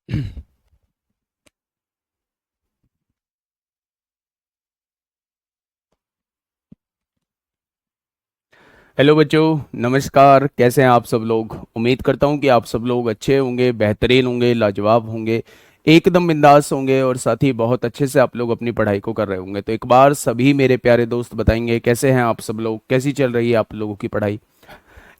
Hello बच्चों, नमस्कार। कैसे हैं आप सब लोग? उम्मीद करता हूं कि आप सब लोग अच्छे होंगे, बेहतरीन होंगे, लाजवाब होंगे, एकदम बिंदास होंगे और साथ ही बहुत अच्छे से आप लोग अपनी पढ़ाई को कर रहे होंगे। तो एक बार सभी मेरे प्यारे दोस्त बताएंगे कैसे हैं आप सब लोग, कैसी चल रही है आप लोगों की पढ़ाई,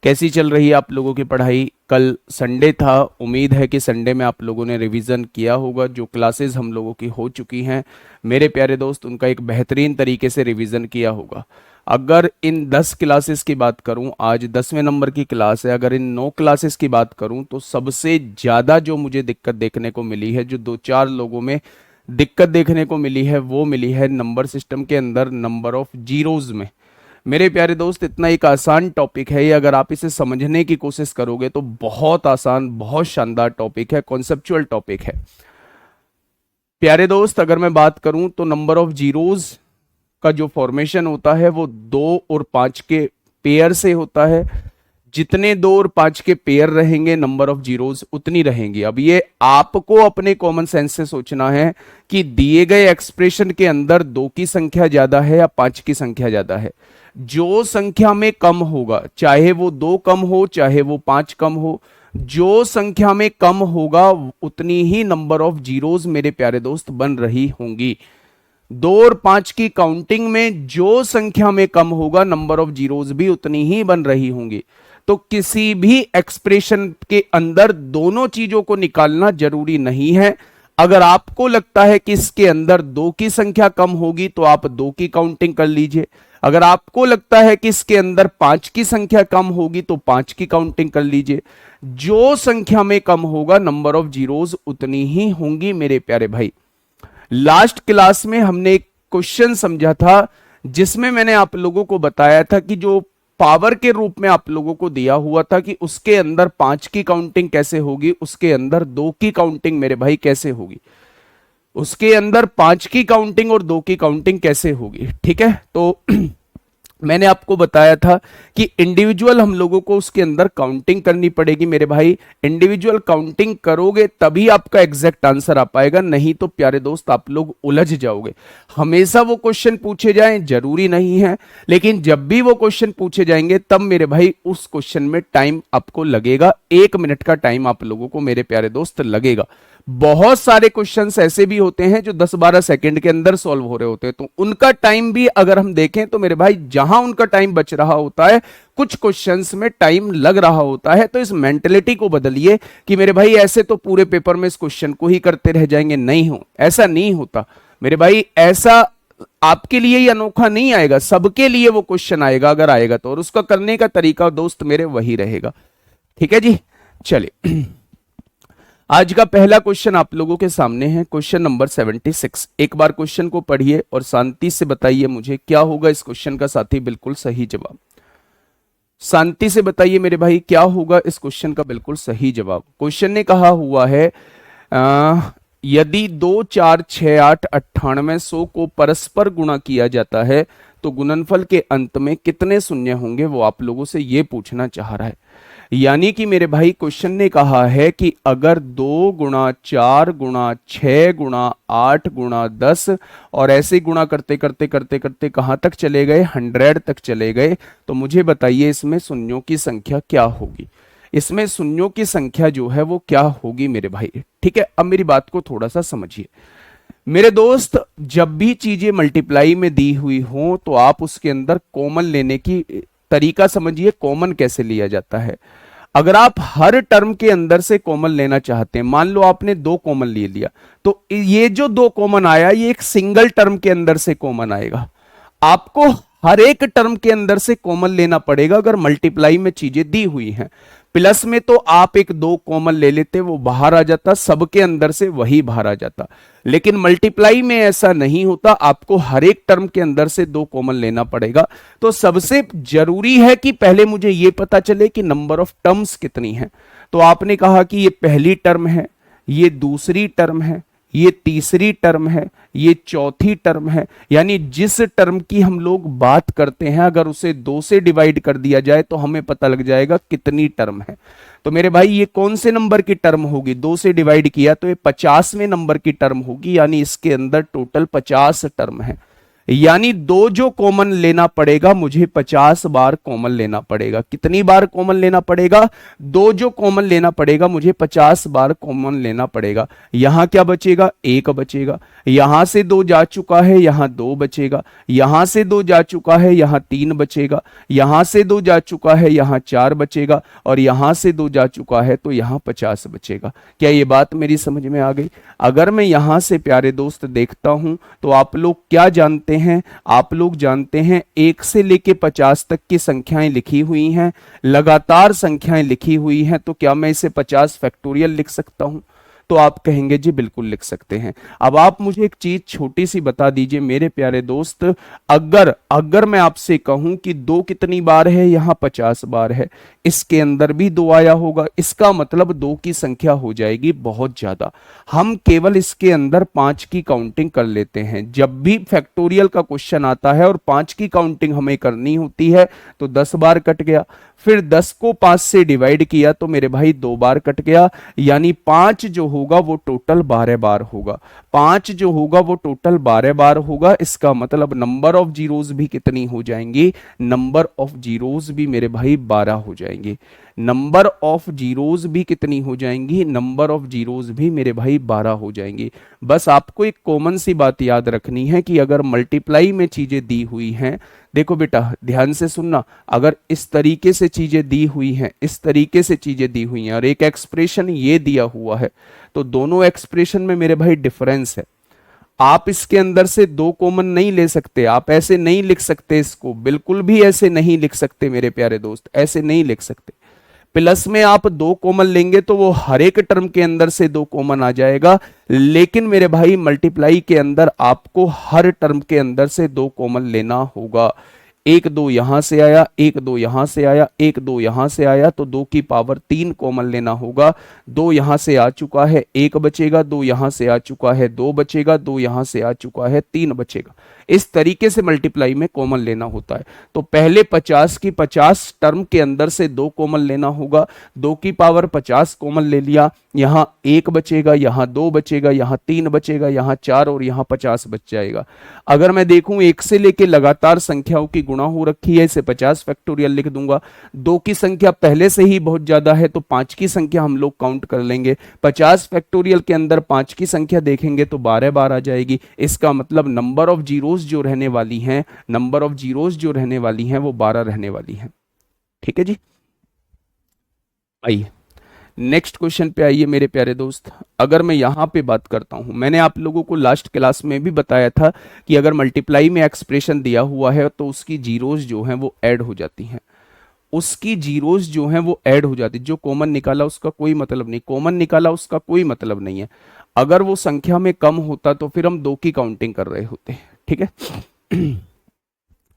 कैसी चल रही है आप लोगों की पढ़ाई। कल संडे था, उम्मीद है कि संडे में आप लोगों ने रिवीजन किया होगा। जो क्लासेस हम लोगों की हो चुकी हैं मेरे प्यारे दोस्त, उनका एक बेहतरीन तरीके से रिवीजन किया होगा। अगर इन 10 क्लासेस की बात करूं, आज 10वें नंबर की क्लास है, अगर इन 9 क्लासेस की बात करूं तो सबसे ज़्यादा जो मुझे दिक्कत देखने को मिली है, जो दो चार लोगों में दिक्कत देखने को मिली है, वो मिली है नंबर सिस्टम के अंदर नंबर ऑफ जीरोज में। मेरे प्यारे दोस्त, इतना एक आसान टॉपिक है ये, अगर आप इसे समझने की कोशिश करोगे तो बहुत आसान, बहुत शानदार टॉपिक है, कॉन्सेप्चुअल टॉपिक है। प्यारे दोस्त, अगर मैं बात करूं तो नंबर ऑफ जीरोज का जो फॉर्मेशन होता है वो 2 और 5 के पेयर से होता है। जितने 2 और 5 के पेयर रहेंगे नंबर ऑफ जीरोज उतनी रहेंगी। अब ये आपको अपने कॉमन सेंस से सोचना है कि दिए गए एक्सप्रेशन के अंदर 2 की संख्या ज्यादा है या 5 की संख्या ज्यादा है। जो संख्या में कम होगा, चाहे वो 2 कम हो चाहे वो 5 कम हो, जो संख्या में कम होगा उतनी ही नंबर ऑफ जीरोज मेरे प्यारे दोस्त बन रही होंगी। 2 और 5 की काउंटिंग में जो संख्या में कम होगा नंबर ऑफ जीरोज भी उतनी ही बन रही होंगी। तो किसी भी एक्सप्रेशन के अंदर दोनों चीजों को निकालना जरूरी नहीं है। अगर आपको लगता है कि इसके अंदर 2 की संख्या कम होगी तो आप 2 की काउंटिंग कर लीजिए। अगर आपको लगता है कि इसके अंदर 5 की संख्या कम होगी तो 5 की काउंटिंग कर लीजिए। जो संख्या में कम होगा नंबर ऑफ जीरोज उतनी ही होंगी मेरे प्यारे भाई। लास्ट क्लास में हमने एक क्वेश्चन समझा था जिसमें मैंने आप लोगों को बताया था कि जो पावर के रूप में आप लोगों को दिया हुआ था कि उसके अंदर 5 की काउंटिंग कैसे होगी, उसके अंदर 2 की काउंटिंग मेरे भाई कैसे होगी, उसके अंदर 5 की काउंटिंग और 2 की काउंटिंग कैसे होगी। ठीक है, तो मैंने आपको बताया था कि इंडिविजुअल हम लोगों को उसके अंदर काउंटिंग करनी पड़ेगी मेरे भाई। इंडिविजुअल काउंटिंग करोगे तभी आपका एग्जैक्ट आंसर आ पाएगा, नहीं तो प्यारे दोस्त आप लोग उलझ जाओगे। हमेशा वो क्वेश्चन पूछे जाएं जरूरी नहीं है, लेकिन जब भी वो क्वेश्चन पूछे जाएंगे तब मेरे भाई उस क्वेश्चन में टाइम आपको लगेगा। 1 मिनट का टाइम आप लोगों को मेरे प्यारे दोस्त लगेगा। बहुत सारे क्वेश्चंस ऐसे भी होते हैं जो 10-12 सेकंड के अंदर सॉल्व हो रहे होते हैं, तो उनका टाइम भी अगर हम देखें तो मेरे भाई जहां उनका टाइम बच रहा होता है कुछ क्वेश्चंस में टाइम लग रहा होता है। तो इस मेंटेलिटी को बदलिए कि मेरे भाई ऐसे तो पूरे पेपर में इस क्वेश्चन को ही करते रह जाएंगे। नहीं हो, ऐसा नहीं होता मेरे भाई। ऐसा आपके लिए ही अनोखा नहीं आएगा, सबके लिए वो क्वेश्चन आएगा अगर आएगा तो, और उसका करने का तरीका दोस्त मेरे वही रहेगा। ठीक है जी, चलिए आज का पहला क्वेश्चन आप लोगों के सामने है, क्वेश्चन नंबर 76। एक बार क्वेश्चन को पढ़िए और शांति से बताइए मुझे क्या होगा इस क्वेश्चन का साथी बिल्कुल सही जवाब। शांति से बताइए मेरे भाई क्या होगा इस क्वेश्चन का बिल्कुल सही जवाब। क्वेश्चन ने कहा हुआ है यदि 2 4 6 8 98 100 को परस्पर गुणा किया जाता है तो गुणनफल के अंत में कितने शून्य होंगे, वो आप लोगों से ये पूछना चाह रहा है। यानी कि मेरे भाई क्वेश्चन ने कहा है कि अगर 2 गुणा 4 गुणा 6 गुणा 8 गुणा 10 और ऐसे गुणा करते करते करते करते कहां तक चले गए, 100 तक चले गए, तो मुझे बताइए इसमें शून्यों की संख्या क्या होगी। इसमें शून्यों की संख्या जो है वो क्या होगी मेरे भाई। ठीक है, अब मेरी बात को थोड़ा सा समझिए मेरे दोस्त। जब भी चीजें मल्टीप्लाई में दी हुई हो तो आप उसके अंदर कॉमन लेने की तरीका समझिए, कॉमन कैसे लिया जाता है। अगर आप हर टर्म के अंदर से कॉमन लेना चाहते हैं, मान लो आपने 2 कॉमन ले लिया, तो ये जो 2 कॉमन आया ये एक सिंगल टर्म के अंदर से कॉमन आएगा। आपको हर एक टर्म के अंदर से कॉमन लेना पड़ेगा अगर मल्टीप्लाई में चीजें दी हुई हैं। प्लस में तो आप एक 2 कॉमन ले लेते, वो बाहर आ जाता, सबके अंदर से वही बाहर आ जाता। लेकिन मल्टीप्लाई में ऐसा नहीं होता, आपको हर एक टर्म के अंदर से 2 कॉमन लेना पड़ेगा। तो सबसे जरूरी है कि पहले मुझे यह पता चले कि नंबर ऑफ टर्म्स कितनी है। तो आपने कहा कि ये पहली टर्म है, ये दूसरी टर्म है, ये तीसरी टर्म है, ये चौथी टर्म है। यानी जिस टर्म की हम लोग बात करते हैं अगर उसे 2 से डिवाइड कर दिया जाए तो हमें पता लग जाएगा कितनी टर्म है। तो मेरे भाई ये कौन से नंबर की टर्म होगी, 2 से डिवाइड किया तो ये 50वें नंबर की टर्म होगी। यानी इसके अंदर टोटल 50 टर्म है। यानी दो जो कॉमन लेना पड़ेगा मुझे 50 बार कॉमन लेना पड़ेगा। कितनी बार कॉमन लेना पड़ेगा, दो जो कॉमन लेना पड़ेगा मुझे 50 बार कॉमन लेना पड़ेगा। यहां क्या बचेगा, एक बचेगा। यहां से दो जा चुका है, यहां दो बचेगा। यहां से दो जा चुका है, यहां तीन बचेगा। यहां से दो जा चुका है, यहां चार बचेगा। और यहां से दो जा चुका है तो यहां 50 बचेगा। क्या ये बात मेरी समझ में आ गई? अगर मैं यहां से प्यारे दोस्त देखता हूं तो आप लोग क्या जानते हैं, आप लोग जानते हैं 1 से लेके 50 तक की संख्याएं लिखी हुई हैं, लगातार संख्याएं लिखी हुई हैं। तो क्या मैं इसे 50 फैक्टोरियल लिख सकता हूं? तो आप कहेंगे जी बिल्कुल लिख सकते हैं। अब आप मुझे एक चीज छोटी सी बता दीजिए मेरे प्यारे दोस्त, अगर अगर मैं आपसे कहूं कि दो कितनी बार है, यहां 50 बार है, इसके अंदर भी दो आया होगा, इसका मतलब दो की संख्या हो जाएगी बहुत ज्यादा। हम केवल इसके अंदर 5 की काउंटिंग कर लेते हैं। जब भी फैक्टोरियल का क्वेश्चन आता है और 5 की काउंटिंग हमें करनी होती है तो 10 बार कट गया। फिर 10 को 5 से डिवाइड किया तो मेरे भाई 2 बार कट गया। यानी 5 जो होगा वो टोटल 12 बार होगा। 5 जो होगा वो टोटल 12 बार होगा। इसका मतलब नंबर ऑफ जीरोस भी कितनी हो जाएंगी, नंबर ऑफ जीरोस भी मेरे भाई 12 हो जाएंगे। नंबर ऑफ जीरोस भी कितनी हो जाएंगी, नंबर ऑफ जीरोस भी मेरे भाई 12 हो जाएंगी। बस आपको एक कॉमन सी बात याद रखनी है कि अगर मल्टीप्लाई में चीजें दी हुई हैं, देखो बेटा ध्यान से सुनना, अगर इस तरीके से चीजें दी हुई हैं, इस तरीके से चीजें दी हुई हैं और एक एक्सप्रेशन ये दिया हुआ है, तो दोनों एक्सप्रेशन में मेरे भाई डिफरेंस है। आप इसके अंदर से दो कॉमन नहीं ले सकते, आप ऐसे नहीं लिख सकते, इसको बिल्कुल भी ऐसे नहीं लिख सकते मेरे प्यारे दोस्त, ऐसे नहीं लिख सकते। प्लस में आप दो कॉमन लेंगे तो वो हर एक टर्म के अंदर से दो कॉमन आ जाएगा। लेकिन मेरे भाई मल्टीप्लाई के अंदर आपको हर टर्म के अंदर से दो कॉमन लेना होगा। एक दो यहां से आया, एक दो यहां से आया, एक दो यहां से आया, तो 2 की पावर 3 कॉमन लेना होगा। दो यहां से आ चुका है, एक बचेगा। दो यहां से आ चुका है, दो बचेगा। दो यहां से आ चुका है, 3 बचेगा। इस तरीके से मल्टीप्लाई में कॉमन लेना होता है। तो पहले 50 की 50 टर्म के अंदर से दो कॉमन लेना होगा। 2 की पावर 50 कॉमन ले लिया, यहां एक बचेगा, यहां दो बचेगा, यहां 3 बचेगा, यहां 4 और यहां 50 बच जाएगा। अगर मैं देखूं 1 से लेके लगातार संख्याओं की गुणा हो रखी है, इसे 50 फैक्टोरियल लिख दूंगा। 2 की संख्या पहले से ही बहुत ज्यादा है तो 5 की संख्या हम लोग काउंट कर लेंगे। 50 फैक्टोरियल के अंदर 5 की संख्या देखेंगे तो 12 बार आ जाएगी। इसका मतलब नंबर ऑफ जीरोस जो रहने वाली हैं, नंबर ऑफ जीरोस जो रहने वाली हैं वो 12 रहने वाली हैं। ठीक है जी, आइए नेक्स्ट क्वेश्चन पे आइए मेरे प्यारे दोस्त। अगर मैं यहां पे बात करता हूं, मैंने आप लोगों को लास्ट क्लास में भी बताया था कि अगर मल्टीप्लाई में एक्सप्रेशन दिया हुआ है तो उसकी जीरोस जो हैं वो ऐड हो जाती हैं, उसकी जीरोस जो हैं वो ऐड हो जाती। जो कॉमन निकाला उसका कोई मतलब नहीं, कॉमन निकाला उसका कोई मतलब नहीं है। अगर वो संख्या में कम होता तो फिर हम 2 की काउंटिंग कर रहे होते। ठीक है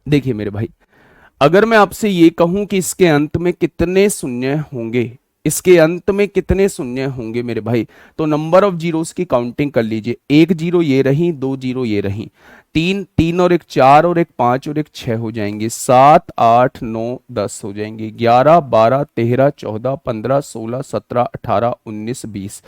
देखिए मेरे भाई, अगर मैं आपसे ये कहूं कि इसके अंत में कितने शून्य होंगे, इसके अंत में कितने शून्य होंगे मेरे भाई, तो नंबर ऑफ जीरोस की काउंटिंग कर लीजिए। 1 जीरो ये रही, 2 जीरो ये रही, 3 और एक 4 और एक 5 और एक 6 हो जाएंगे, 7 8 9 10 हो जाएंगे, 11 12 13 14 15 16 17 18 19 20।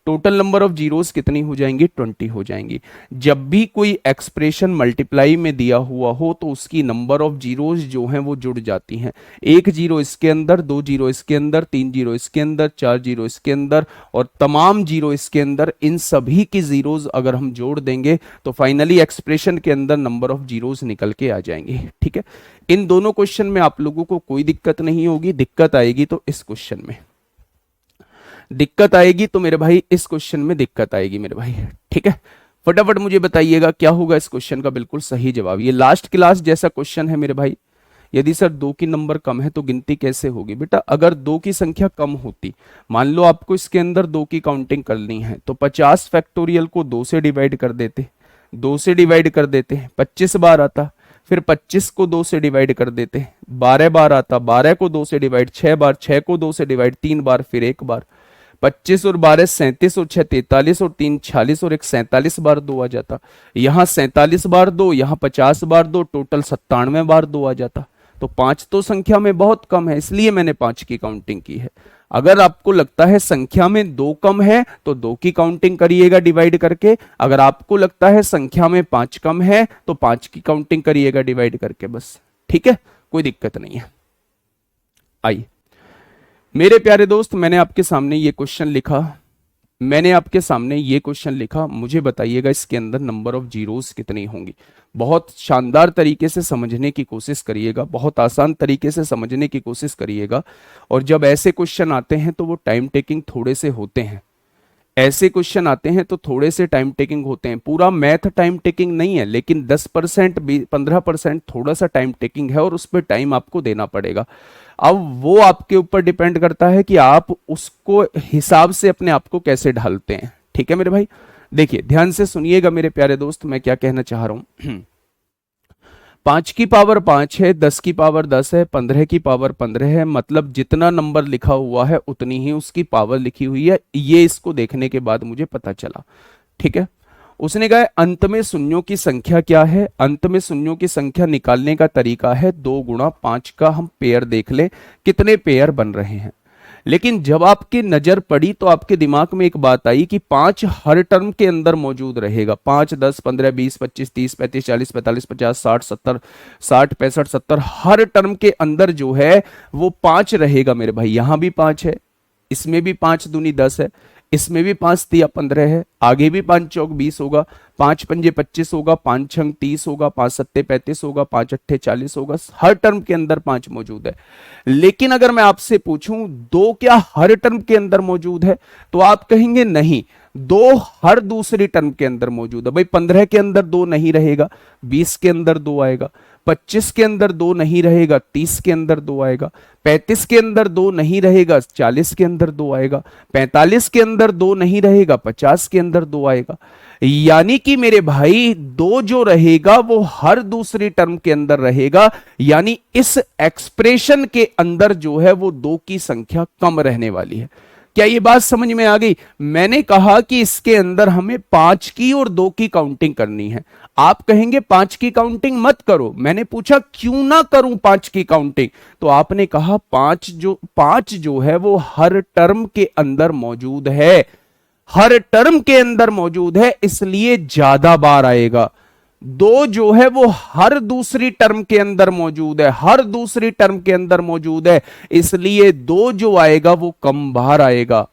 टोटल नंबर ऑफ जीरोस कितनी हो जाएंगी, 20 हो जाएंगी। जब भी कोई एक्सप्रेशन मल्टीप्लाई में दिया हुआ हो तो उसकी नंबर ऑफ जीरोस जो हैं वो जुड़ जाती हैं। 1 जीरो इसके अंदर, 2 जीरो इसके अंदर, 3 जीरो इसके अंदर, 4 जीरो इसके अंदर और तमाम जीरो इसके अंदर। इन सभी की जीरोस अगर हम जोड़ देंगे तो फाइनली एक्सप्रेशन के अंदर नंबर ऑफ जीरोस निकल के आ जाएंगे। ठीक है, इन दोनों क्वेश्चन में आप लोगों को कोई दिक्कत नहीं होगी। दिक्कत आएगी तो इस क्वेश्चन में दिक्कत आएगी, तो मेरे भाई इस क्वेश्चन में दिक्कत आएगी मेरे भाई। ठीक है, फटाफट मुझे बताइएगा क्या होगा इस क्वेश्चन का बिल्कुल सही जवाब। ये लास्ट क्लास जैसा क्वेश्चन है मेरे भाई। यदि सर 2 की नंबर कम है तो गिनती कैसे होगी? बेटा अगर 2 की संख्या कम होती, मान लो आपको इसके अंदर 2 की काउंटिंग करनी है, तो 50 फैक्टोरियल को 2 से डिवाइड कर देते, 2 से डिवाइड कर देते 25 बार आता। फिर 25 को 2 से डिवाइड कर देते, 12 बार आता। 12 को 2 से डिवाइड 6 बार, 6 को 2 से डिवाइड 3 बार, फिर 1 बार। 25 और 12 37 और 6 43 और 3 46 और 1 47 बार 2 आ जाता। यहाँ 47 बार 2, यहाँ 50 बार 2, टोटल 97 बार 2 आ जाता। तो 5 तो संख्या में बहुत कम है, इसलिए मैंने 5 की काउंटिंग की है। अगर आपको लगता है संख्या में 2 कम है तो 2 की काउंटिंग करिएगा डिवाइड करके। अगर आपको लगता है संख्या में 5 कम है तो 5 की काउंटिंग करिएगा डिवाइड करके, बस। ठीक है, कोई दिक्कत नहीं है। आइए मेरे प्यारे दोस्त, मैंने आपके सामने ये क्वेश्चन लिखा, मुझे बताइएगा इसके अंदर नंबर ऑफ जीरोस कितनी होंगी। बहुत शानदार तरीके से समझने की कोशिश करिएगा, बहुत आसान तरीके से समझने की कोशिश करिएगा। और जब ऐसे क्वेश्चन आते हैं तो वो टाइम टेकिंग थोड़े से होते हैं, ऐसे क्वेश्चन आते हैं तो थोड़े से टाइम टेकिंग होते हैं। पूरा मैथ टाइम टेकिंग नहीं है, लेकिन 10% 15% थोड़ा सा टाइम टेकिंग है और उस पर टाइम आपको देना पड़ेगा। अब वो आपके ऊपर डिपेंड करता है कि आप उसको हिसाब से अपने आप को कैसे ढालते हैं। ठीक है मेरे भाई, देखिए ध्यान से सुनिएगा मेरे प्यारे दोस्त, मैं क्या कहना चाह रहा हूं। 5 की पावर 5 है, 10 की पावर 10 है, 15 की पावर 15 है, मतलब जितना नंबर लिखा हुआ है उतनी ही उसकी पावर लिखी हुई है। ये इसको देखने के बाद मुझे पता चला। ठीक है, उसने कहा अंत में शून्यों की संख्या क्या है। अंत में शून्यों की संख्या निकालने का तरीका है 2 गुणा 5 का हम पेयर देख ले कितने पेयर बन रहे हैं। लेकिन जब आपकी नजर पड़ी तो आपके दिमाग में एक बात आई कि 5 हर टर्म के अंदर मौजूद रहेगा। 5 10 15 20 25 30 35 40 45 50 60 70 60 65 70 हर टर्म के अंदर जो है वो 5 रहेगा मेरे भाई। यहां भी 5 है, इसमें भी 5 दूनी 10 है, इसमें भी 5 तिया 15 है, आगे भी 5 चौक 20 होगा, 5 पंजे 25 होगा, 5 छंग 30 होगा, 5 सत्ते 35 होगा, 5 अट्ठे 40 होगा। हर टर्म के अंदर 5 मौजूद है। लेकिन अगर मैं आपसे पूछूं 2 क्या हर टर्म के अंदर मौजूद है, तो आप कहेंगे नहीं, 2 हर दूसरी टर्म के अंदर मौजूद है। भाई 15 के अंदर 2 नहीं रहेगा, 20 के अंदर 2 आएगा, 25 के अंदर 2 नहीं रहेगा, 30 के अंदर 2 आएगा, 35 के अंदर 2 नहीं रहेगा, 40 के अंदर 2 आएगा, 45 के अंदर 2 नहीं रहेगा, 50 के अंदर 2 आएगा। यानी कि मेरे भाई 2 जो रहेगा वो हर दूसरी टर्म के अंदर रहेगा। यानी इस एक्सप्रेशन के अंदर जो है वो 2 की संख्या कम रहने वाली है। क्या ये बात समझ में आ गई? मैंने कहा कि इसके अंदर हमें 5 की और 2 की काउंटिंग करनी है। आप कहेंगे 5 की काउंटिंग मत करो। मैंने पूछा क्यों ना करूं 5 की काउंटिंग, तो आपने कहा 5 जो है वो हर टर्म के अंदर मौजूद है, हर टर्म के अंदर मौजूद है, इसलिए ज्यादा बार आएगा। 2 जो है वो हर दूसरी टर्म के अंदर मौजूद है, हर दूसरी टर्म के अंदर मौजूद है, इसलिए 2 जो आएगा वो कम बार आएगा,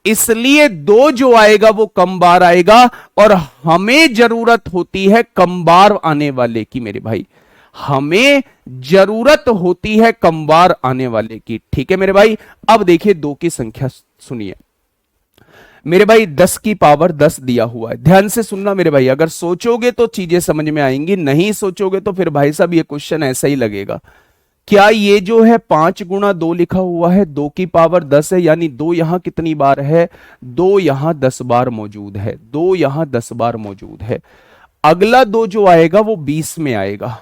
इसलिए 2 जो आएगा वो कम बार आएगा। और हमें जरूरत होती है कम बार आने वाले की मेरे भाई, हमें जरूरत होती है कम बार आने वाले की। ठीक है मेरे भाई, अब देखिए 2 की संख्या सुनिए मेरे भाई। 10 की पावर 10 दिया हुआ है, ध्यान से सुनना मेरे भाई। अगर सोचोगे तो चीजें समझ में आएंगी, नहीं सोचोगे तो फिर भाई साहब ये क्वेश्चन ऐसा ही लगेगा। क्या ये जो है 5 गुणा 2 लिखा हुआ है, 2 की पावर 10 है, यानी 2 यहां कितनी बार है, 2 यहां 10 बार मौजूद है, 2 यहां 10 बार मौजूद है। अगला 2 जो आएगा वो 20 में आएगा।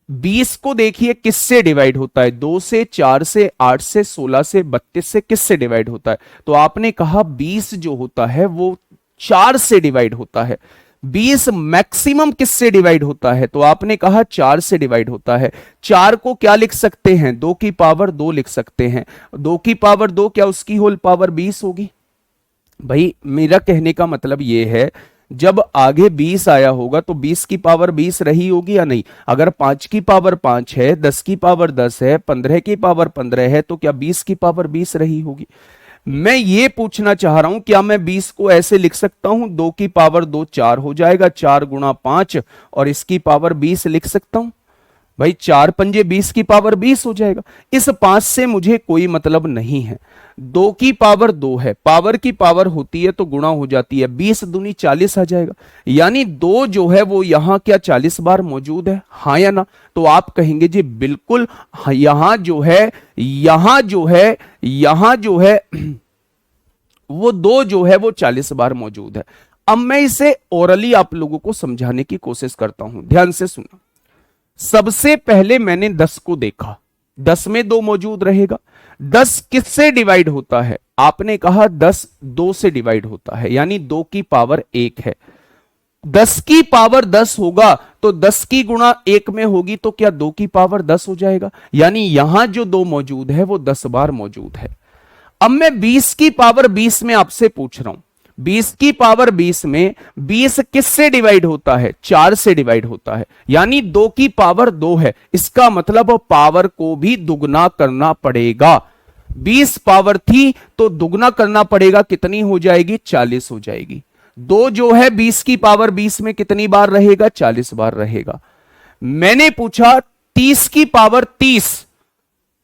20 को देखिए किससे डिवाइड होता है, 2 से, 4 से, 8 से, 16 से, 32 से, किससे डिवाइड होता है? तो आपने कहा 20 जो होता है वो 4 से डिवाइड होता है। 20 मैक्सिमम किससे डिवाइड होता है? तो आपने कहा 4 से डिवाइड होता है। 4 को क्या लिख सकते हैं? 2 की पावर 2 लिख सकते हैं। 2 की पावर 2 क्या उसकी होल पावर 20 होगी? भाई मेरा कहने का मतलब यह है जब आगे 20 आया होगा तो 20 की पावर 20 रही होगी या नहीं? अगर 5 की पावर 5 है, 10 की पावर 10 है, 15 की पावर 15 है, तो क्या 20 की पावर 20 रही होगी? मैं ये पूछना चाह रहा हूं, क्या मैं 20 को ऐसे लिख सकता हूं, 2 की पावर 2 4 हो जाएगा, 4 गुणा 5 और इसकी पावर 20 लिख सकता हूं? भाई 4 पंजे 20 की पावर 20 हो जाएगा। इस 5 से मुझे कोई मतलब नहीं है। 2 की पावर 2 है, पावर की पावर होती है तो गुणा हो जाती है, 20 दूनी 40 आ जाएगा। यानी 2 जो है वो यहां क्या 40 बार मौजूद है, हाँ या ना? तो आप कहेंगे जी बिल्कुल, यहां जो है वो 2 जो है वो 40 बार मौजूद है। अब मैं इसे ओरली आप लोगों को समझाने की कोशिश करता हूं, ध्यान से सुना। सबसे पहले मैंने 10 को देखा, 10 में 2 मौजूद रहेगा। 10 किससे डिवाइड होता है? आपने कहा 10 2 से डिवाइड होता है, यानी 2 की पावर 1 है। 10 की पावर 10 होगा तो 10 की गुणा 1 में होगी तो क्या 2 की पावर 10 हो जाएगा, यानी यहां जो 2 मौजूद है वो 10 बार मौजूद है। अब मैं 20 की पावर 20 में आपसे पूछ रहा हूं, 20 की पावर 20 में 20 किससे डिवाइड होता है, 4 से डिवाइड होता है, यानी 2 की पावर 2 है। इसका मतलब पावर को भी दुगना करना पड़ेगा। 20 पावर थी तो दुगना करना पड़ेगा, कितनी हो जाएगी, 40 हो जाएगी। 2 जो है 20 की पावर 20 में कितनी बार रहेगा, 40 बार रहेगा। मैंने पूछा 30 की पावर 30,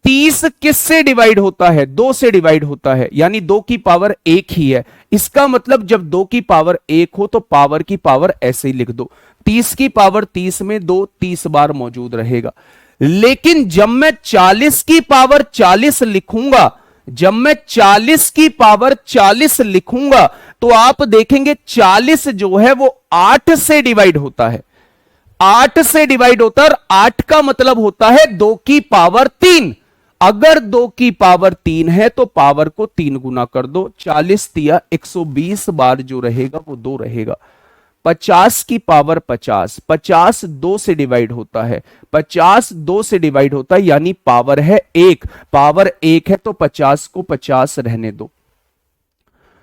30 किससे डिवाइड होता है, 2 से डिवाइड होता है, यानी 2 की पावर 1 ही है। इसका मतलब जब 2 की पावर 1 हो तो पावर की पावर ऐसे ही लिख दो, 30 की पावर 30 में 2 30 बार मौजूद रहेगा। लेकिन जब मैं 40 की पावर 40 लिखूंगा, जब मैं 40 की पावर 40 लिखूंगा तो आप देखेंगे 40 जो है वो 8 से डिवाइड होता है, 8 से डिवाइड होता है, और 8 का मतलब होता है 2 की पावर 3। अगर 2 की पावर 3 है तो पावर को 3 गुना कर दो, 40 दिया 120 बार जो रहेगा वो 2 रहेगा। 50 की पावर 50, 50 2 से डिवाइड होता है, 50 2 से डिवाइड होता है, यानी पावर है 1, पावर 1 है तो 50 को 50 रहने दो।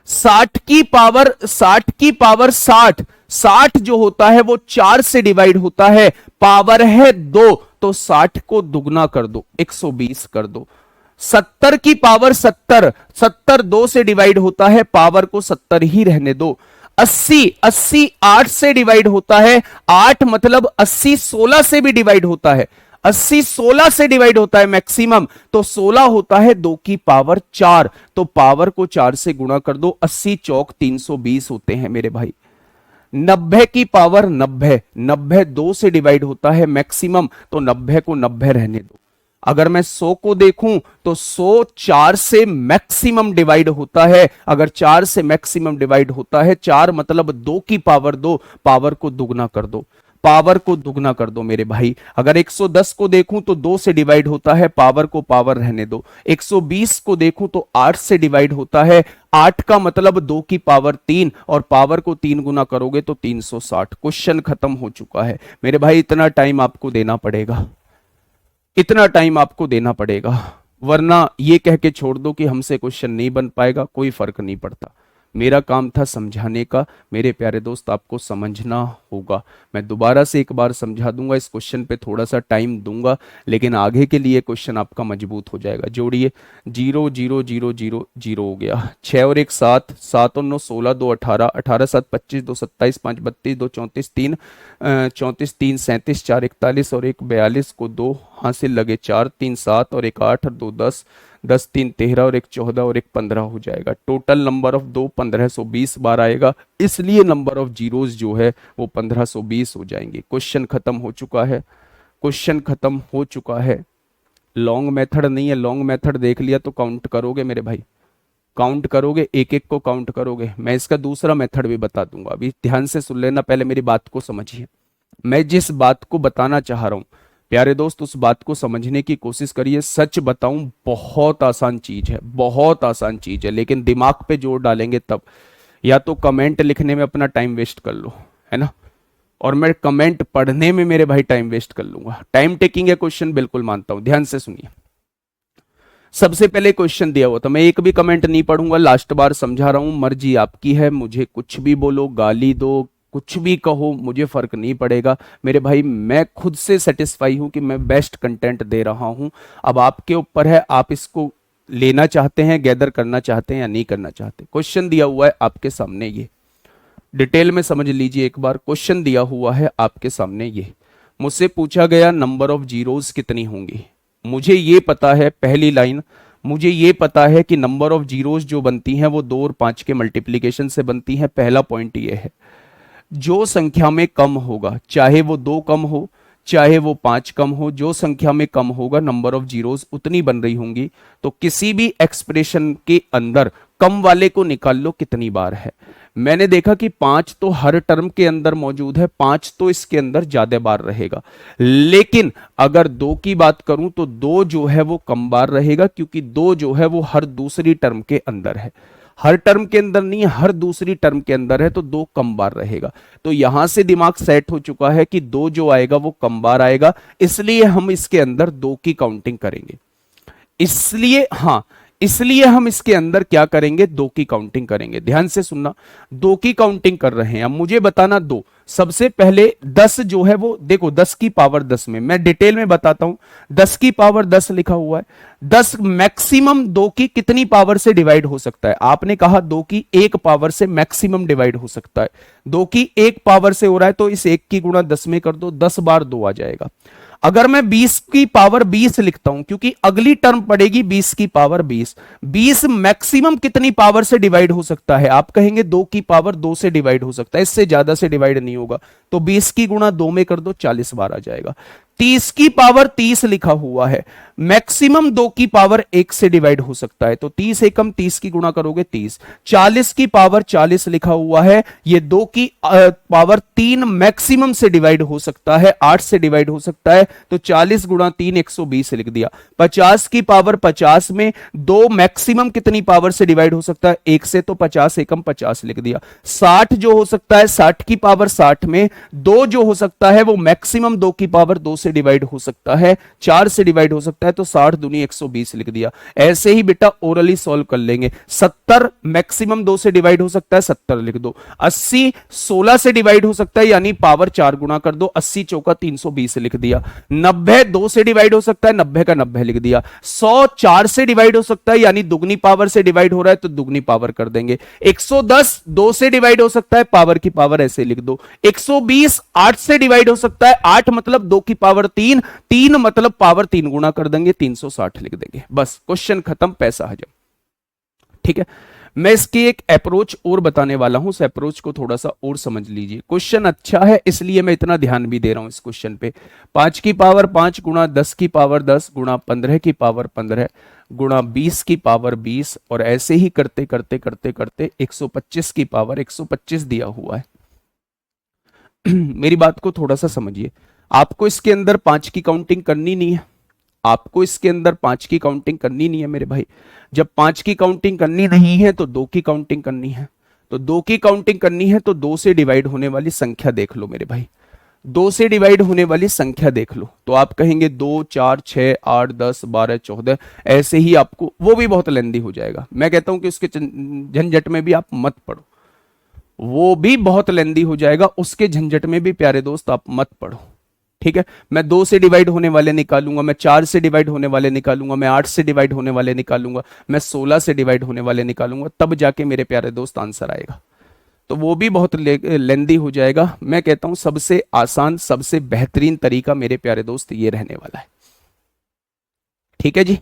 60 की पावर 60, 60 जो होता है वो 4 से डिवाइड होता है, पावर है 2, तो 60 को दुगना कर दो, 120 कर दो। 70 की पावर 70, 70 2 से डिवाइड होता है, पावर को 70 ही रहने दो। 80, 80 8 से डिवाइड होता है, 8 मतलब 80 16 से भी डिवाइड होता है, 80 16 से डिवाइड होता है मैक्सिमम, तो 16 होता है 2 की पावर 4, तो पावर को 4 से गुणा कर दो, 80 चौक 320 होते हैं मेरे भाई। 90 की पावर 90, 90 2 से डिवाइड होता है मैक्सिमम, तो 90 को 90 रहने दो। अगर मैं 100 को देखूं तो 100 4 से मैक्सिमम डिवाइड होता है, अगर 4 से मैक्सिमम डिवाइड होता है, 4 मतलब 2 की पावर 2, पावर को दुगना कर दो, पावर को दुगना कर दो मेरे भाई। अगर 110 को देखूं तो 2 से डिवाइड होता है, पावर को पावर रहने दो। 120 को देखूं तो 8 से डिवाइड होता है, 8 का मतलब 2 की पावर 3, और पावर को 3 गुना करोगे तो 360। क्वेश्चन खत्म हो चुका है मेरे भाई। इतना टाइम आपको देना पड़ेगा, इतना टाइम आपको देना पड़ेगा, वरना ये कह के छोड़ दो कि हमसे क्वेश्चन नहीं बन पाएगा, कोई फर्क नहीं पड़ता। मेरा काम था समझाने का, मेरे प्यारे दोस्त आपको समझना होगा। मैं दोबारा से एक बार समझा दूंगा, इस क्वेश्चन पे थोड़ा सा टाइम दूंगा, लेकिन आगे के लिए क्वेश्चन आपका मजबूत हो जाएगा। जोड़िए, 0 0 0 0 0 हो गया, 6 और 1 7, 7 और 9 16, 2 18, 18 7 25, 2 27, 5 32, 2 34, 3 34, 3 37, 4 41 और 1 42 को 2 हासिल लगे, 4 3 7 और 1 8 और 2 10, 10 3 13 और 1 14 और 1 15 हो जाएगा। टोटल नंबर ऑफ 2 1520 बार आएगा, इसलिए नंबर ऑफ जीरोस जो है वो 1520 हो जाएंगे। क्वेश्चन खत्म हो चुका है, क्वेश्चन खत्म हो चुका है। लॉन्ग मेथड नहीं है, लॉन्ग मेथड देख लिया तो काउंट करोगे मेरे भाई, काउंट करोगे, एक एक को काउंट करोगे। मैं इसका दूसरा मेथड भी बता दूंगा, अभी ध्यान से सुन लेना, पहले मेरी बात को समझिए। मैं जिस बात को बताना चाह रहा हूं प्यारे दोस्त, उस बात को समझने की कोशिश करिए। सच बताऊं, बहुत आसान चीज है, बहुत आसान चीज है, लेकिन दिमाग पे जोर डालेंगे तब। या तो कमेंट लिखने में अपना टाइम वेस्ट कर लो, है ना, और मैं कमेंट पढ़ने में मेरे भाई टाइम वेस्ट कर लूंगा। टाइम टेकिंग है क्वेश्चन, बिल्कुल मानता हूं। ध्यान से सुनिए, सबसे पहले क्वेश्चन दिया हुआ था, मैं एक भी कमेंट नहीं पढ़ूंगा, लास्ट बार समझा रहा हूं, मर्जी आपकी है, मुझे कुछ भी बोलो, गाली दो, कुछ भी कहो, मुझे फर्क नहीं पड़ेगा मेरे भाई। मैं खुद से सेटिस्फाई हूं कि मैं बेस्ट कंटेंट दे रहा हूं। अब आपके ऊपर है, आप इसको लेना चाहते हैं, गैदर करना चाहते हैं या नहीं करना चाहते। क्वेश्चन दिया हुआ है आपके सामने, ये डिटेल में समझ लीजिए एक बार। क्वेश्चन दिया हुआ है आपके सामने, ये मुझसे पूछा गया नंबर ऑफ जीरोस कितनी होंगी। मुझे ये पता है, पहली लाइन, मुझे ये पता है कि नंबर ऑफ जीरोस जो बनती हैं वो 2 और 5 के मल्टीप्लीकेशन से बनती हैं। पहला पॉइंट ये है, जो संख्या में कम होगा, चाहे वो 2 कम हो, चाहे वो 5 कम हो, जो संख्या में कम होगा नंबर ऑफ जीरोस उतनी बन रही होंगी। तो किसी भी एक्सप्रेशन के अंदर कम वाले को निकाल लो कितनी बार है। मैंने देखा कि 5 तो हर टर्म के अंदर मौजूद है, 5 तो इसके अंदर ज्यादा बार रहेगा। लेकिन अगर 2 की बात करूं तो 2 जो है वो कम बार रहेगा, क्योंकि 2 जो है वो हर दूसरी टर्म के अंदर है। हर टर्म के अंदर नहीं है, हर दूसरी टर्म के अंदर है, तो 2 कम बार रहेगा। तो यहां से दिमाग सेट हो चुका है कि 2 जो आएगा वो कम बार आएगा, इसलिए हम इसके अंदर 2 की काउंटिंग करेंगे। इसलिए हाँ, इसलिए हम इसके अंदर क्या करेंगे, 2 की काउंटिंग करेंगे। ध्यान से सुनना, 2 की काउंटिंग कर रहे हैं। अब मुझे बताना 2, सबसे पहले 10 जो है वो देखो 10 की पावर 10 में मैं डिटेल में बताता हूं। 10 की पावर 10 लिखा हुआ है। 10 मैक्सिमम 2 की कितनी पावर से डिवाइड हो सकता है? आपने कहा 2 की 1 पावर से मैक्सिमम डिवाइड हो सकता है। 2 की 1 पावर से हो रहा है तो इस 1 की गुणा 10 में कर दो, 10 बार 2 आ जाएगा। अगर मैं 20 की पावर 20 लिखता हूं, क्योंकि अगली टर्म पड़ेगी 20 की पावर 20। 20 मैक्सिमम कितनी पावर से डिवाइड हो सकता है? आप कहेंगे 2 की पावर 2 से डिवाइड हो सकता है, इससे ज्यादा से डिवाइड नहीं होगा। तो 20 की गुणा 2 में कर दो, 40 बार आ जाएगा। 30 की पावर 30 लिखा हुआ है, मैक्सिमम 2 की पावर 1 से डिवाइड हो सकता है, तो 30 एकम 30 की गुणा करोगे 30। 40 की पावर 40 लिखा हुआ है, ये 2 की पावर 3 मैक्सिमम से डिवाइड हो सकता है, 8 से डिवाइड हो सकता है, तो 40 गुणा 3 120 लिख दिया। 50 की पावर 50 में 2 मैक्सिमम कितनी पावर से डिवाइड हो सकता है? 1 से, तो 50 एकम 50 लिख दिया। 60 जो हो सकता है, 60 की पावर 60 में 2 जो हो सकता है वो मैक्सिमम 2 की पावर 2 से डिवाइड हो सकता है, 4 से डिवाइड हो सकता है, तो 60 दूनी 120 लिख दिया। ऐसे ही बेटा ओरली सॉल्व कर लेंगे। 70 मैक्सिमम 2 से डिवाइड हो सकता है, 70 लिख दो। 80 16 से डिवाइड हो सकता है, यानी पावर 4 गुना कर दो, 80 चौका 320 लिख दिया। 90 2 से डिवाइड हो सकता है, 90 का 90 लिख दिया। 100 4 से डिवाइड हो सकता है, यानी दुगनी पावर से डिवाइड हो रहा है तो दुगनी पावर कर देंगे। 110 2 से डिवाइड हो सकता है, पावर की पावर ऐसे लिख दो। 120 8 से डिवाइड हो सकता है, 8 मतलब 2 की पावर 3, 3 मतलब पावर 3 गुना कर देंगे, 360 लिख देंगे। बस क्वेश्चन खत्म, पैसा हजम। ठीक है, मैं इसकी एक अप्रोच और बताने वाला हूं, उस अप्रोच को थोड़ा सा और समझ लीजिए। क्वेश्चन अच्छा है इसलिए मैं इतना ध्यान भी दे रहा हूं इस क्वेश्चन पे। 5 की पावर 5 गुणा 10 की पावर 10 गुणा 15 की पावर 15 गुणा 20 की पावर 20, और ऐसे ही करते करते करते करते 125 की पावर 125 दिया हुआ है। मेरी बात को थोड़ा सा समझिए। आपको इसके अंदर 5 की काउंटिंग करनी नहीं है, आपको इसके अंदर 5 की काउंटिंग करनी नहीं है मेरे भाई। जब 5 की काउंटिंग करनी नहीं है तो 2 की काउंटिंग करनी है। तो 2 की काउंटिंग करनी है तो 2 से डिवाइड होने वाली संख्या देख लो मेरे भाई। 2 से डिवाइड होने वाली संख्या देख लो, तो आप कहेंगे 2 4 6 8 10 12 14, ऐसे ही आपको, वो भी बहुत लेंदी हो जाएगा। मैं कहता हूं कि उसके झंझट में भी आप मत पढ़ो, वो भी बहुत लेंदी हो जाएगा, उसके झंझट में भी प्यारे दोस्त आप मत पढ़ो। ठीक है, मैं 2 से डिवाइड होने वाले निकालूंगा, मैं 4 से डिवाइड होने वाले निकालूंगा, मैं 8 से डिवाइड होने वाले निकालूंगा, मैं 16 से डिवाइड होने वाले निकालूंगा, तब जाके मेरे प्यारे दोस्त आंसर आएगा। तो वो भी बहुत लेंदी हो जाएगा। मैं कहता हूं सबसे आसान सबसे बेहतरीन तरीका मेरे प्यारे दोस्त ये रहने वाला है। ठीक है जी,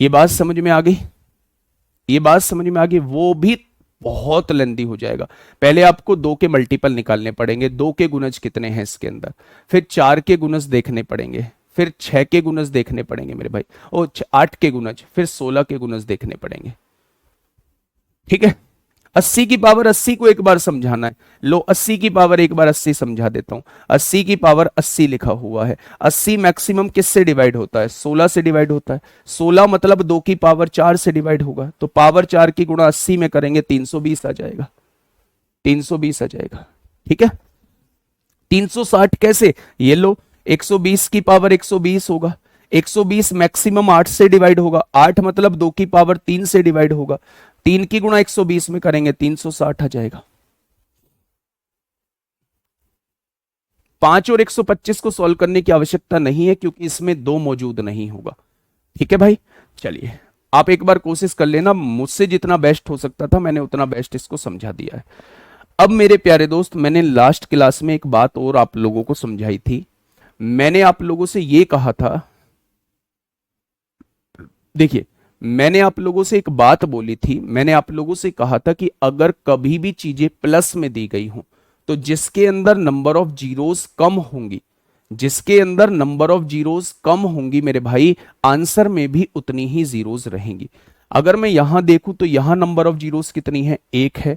ये बात समझ में आ गई, ये बात समझ में आ गई। वो भी बहुत लेंदी हो जाएगा। पहले आपको 2 के मल्टीपल निकालने पड़ेंगे, 2 के गुणज कितने हैं इसके अंदर, फिर 4 के गुणज देखने पड़ेंगे, फिर 6 के गुणज देखने पड़ेंगे मेरे भाई, और 8 के गुणज, फिर 16 के गुणज देखने पड़ेंगे। ठीक है, 80 की पावर 80 को एक बार समझाना है। लो 80 की पावर एक बार 80 समझा देता हूं। 80 की पावर 80 लिखा हुआ है। 80 मैक्सिमम किससे डिवाइड होता है? 16 से डिवाइड होता है। 16 मतलब 2 की पावर 4 से डिवाइड होगा, तो पावर 4 की गुणा 80 में करेंगे 320 आ जाएगा, 320 आ जाएगा। ठीक है, 360 कैसे? ये लो 120 की पावर 120 होगा, 120 मैक्सिमम 8 से डिवाइड होगा, 8 मतलब 2 की पावर 3 से डिवाइड होगा, 3 की गुणा 120 में करेंगे 360 आ जाएगा। 5 और 125 को सॉल्व करने की आवश्यकता नहीं है क्योंकि इसमें 2 मौजूद नहीं होगा। ठीक है भाई, चलिए आप एक बार कोशिश कर लेना, मुझसे जितना बेस्ट हो सकता था मैंने उतना बेस्ट इसको समझा दिया है। अब मेरे प्यारे दोस्त, मैंने लास्ट क्लास में एक बात और आप लोगों को समझाई थी। मैंने आप लोगों से ये कहा था, देखिए मैंने आप लोगों से एक बात बोली थी, मैंने आप लोगों से कहा था कि अगर कभी भी चीजें प्लस में दी गई हों तो जिसके अंदर नंबर ऑफ जीरोस कम होंगी, जिसके अंदर नंबर ऑफ जीरोस कम होंगी मेरे भाई, आंसर में भी उतनी ही जीरोस रहेंगी। अगर मैं यहां देखूं तो यहां नंबर ऑफ जीरोस कितनी है, एक है,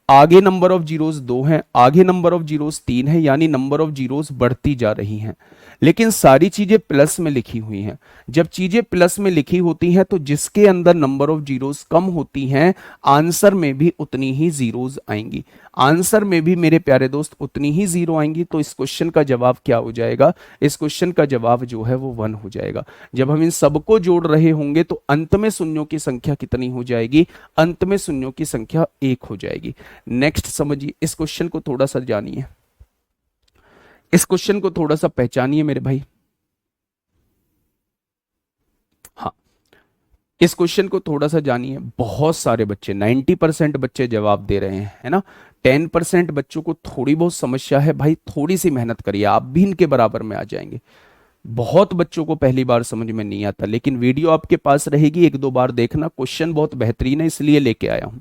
आगे नंबर ऑफ जीरोस दो हैं, आगे नंबर ऑफ जीरोस तीन है, यानी नंबर ऑफ जीरोस बढ़ती जा रही हैं। लेकिन सारी चीजें प्लस में लिखी हुई हैं। जब चीजें प्लस में लिखी होती हैं तो जिसके अंदर नंबर ऑफ जीरोस कम होती हैं, आंसर में भी उतनी ही जीरोस आएंगी। आंसर में भी मेरे प्यारे दोस्त उतनी ही जीरो आएंगी। तो इस क्वेश्चन का जवाब क्या हो जाएगा, इस क्वेश्चन का जवाब जो है वो 1 हो जाएगा। जब हम इन सबको जोड़ रहे होंगे तो अंत में शून्यों की संख्या कितनी हो जाएगी, अंत में शून्यों की संख्या 1 हो जाएगी। नेक्स्ट समझिए, इस क्वेश्चन को थोड़ा सा जानिए, इस क्वेश्चन को थोड़ा सा पहचानिए मेरे भाई। हाँ, इस क्वेश्चन को थोड़ा सा जानिए। बहुत सारे बच्चे 90% बच्चे जवाब दे रहे हैं, है ना। 10% बच्चों को थोड़ी बहुत समस्या है भाई, थोड़ी सी मेहनत करिए, आप भी इनके बराबर में आ जाएंगे। बहुत बच्चों को पहली बार समझ में नहीं आता, लेकिन वीडियो आपके पास रहेगी, एक दो बार देखना। क्वेश्चन बहुत बेहतरीन है, इसलिए लेके आया हूं।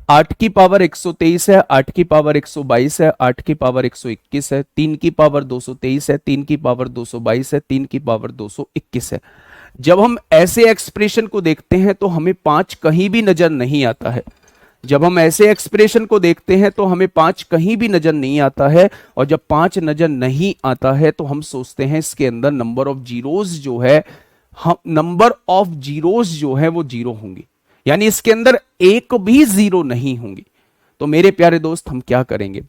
8 की पावर 123 है, 8 की पावर 122 है, 8 की पावर 121 है, 3 की पावर 223 है, 3 की पावर 222 है, 3 की पावर 221 है। जब हम ऐसे एक्सप्रेशन को देखते हैं तो हमें 5 कहीं भी नजर नहीं आता है। जब हम ऐसे एक्सप्रेशन को देखते हैं तो हमें 5 कहीं भी नजर नहीं आता है। और जब 5 नजर नहीं आता है तो हम सोचते हैं इसके अंदर नंबर ऑफ जीरोस जो है, हम नंबर ऑफ जीरोस जो है वो जीरो होंगी, यानी इसके अंदर एक भी जीरो नहीं होंगी। तो मेरे प्यारे दोस्त हम क्या करेंगे,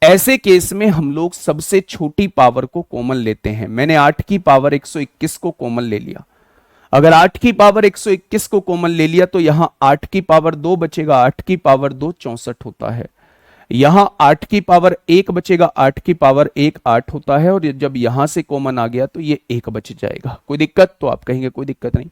ऐसे केस में हम लोग सबसे छोटी पावर को कॉमन लेते हैं। मैंने 8 की पावर 121 को कॉमन ले लिया। अगर 8 की पावर 121 को कॉमन ले लिया तो यहां 8 की पावर 2 बचेगा, 8 की पावर 2 64 होता है। यहां 8 की पावर 1 बचेगा, 8 की पावर 1 8 होता है। और जब यहां से कॉमन आ गया तो ये 1 बच जाएगा। कोई दिक्कत, तो आप कहेंगे कोई दिक्कत नहीं।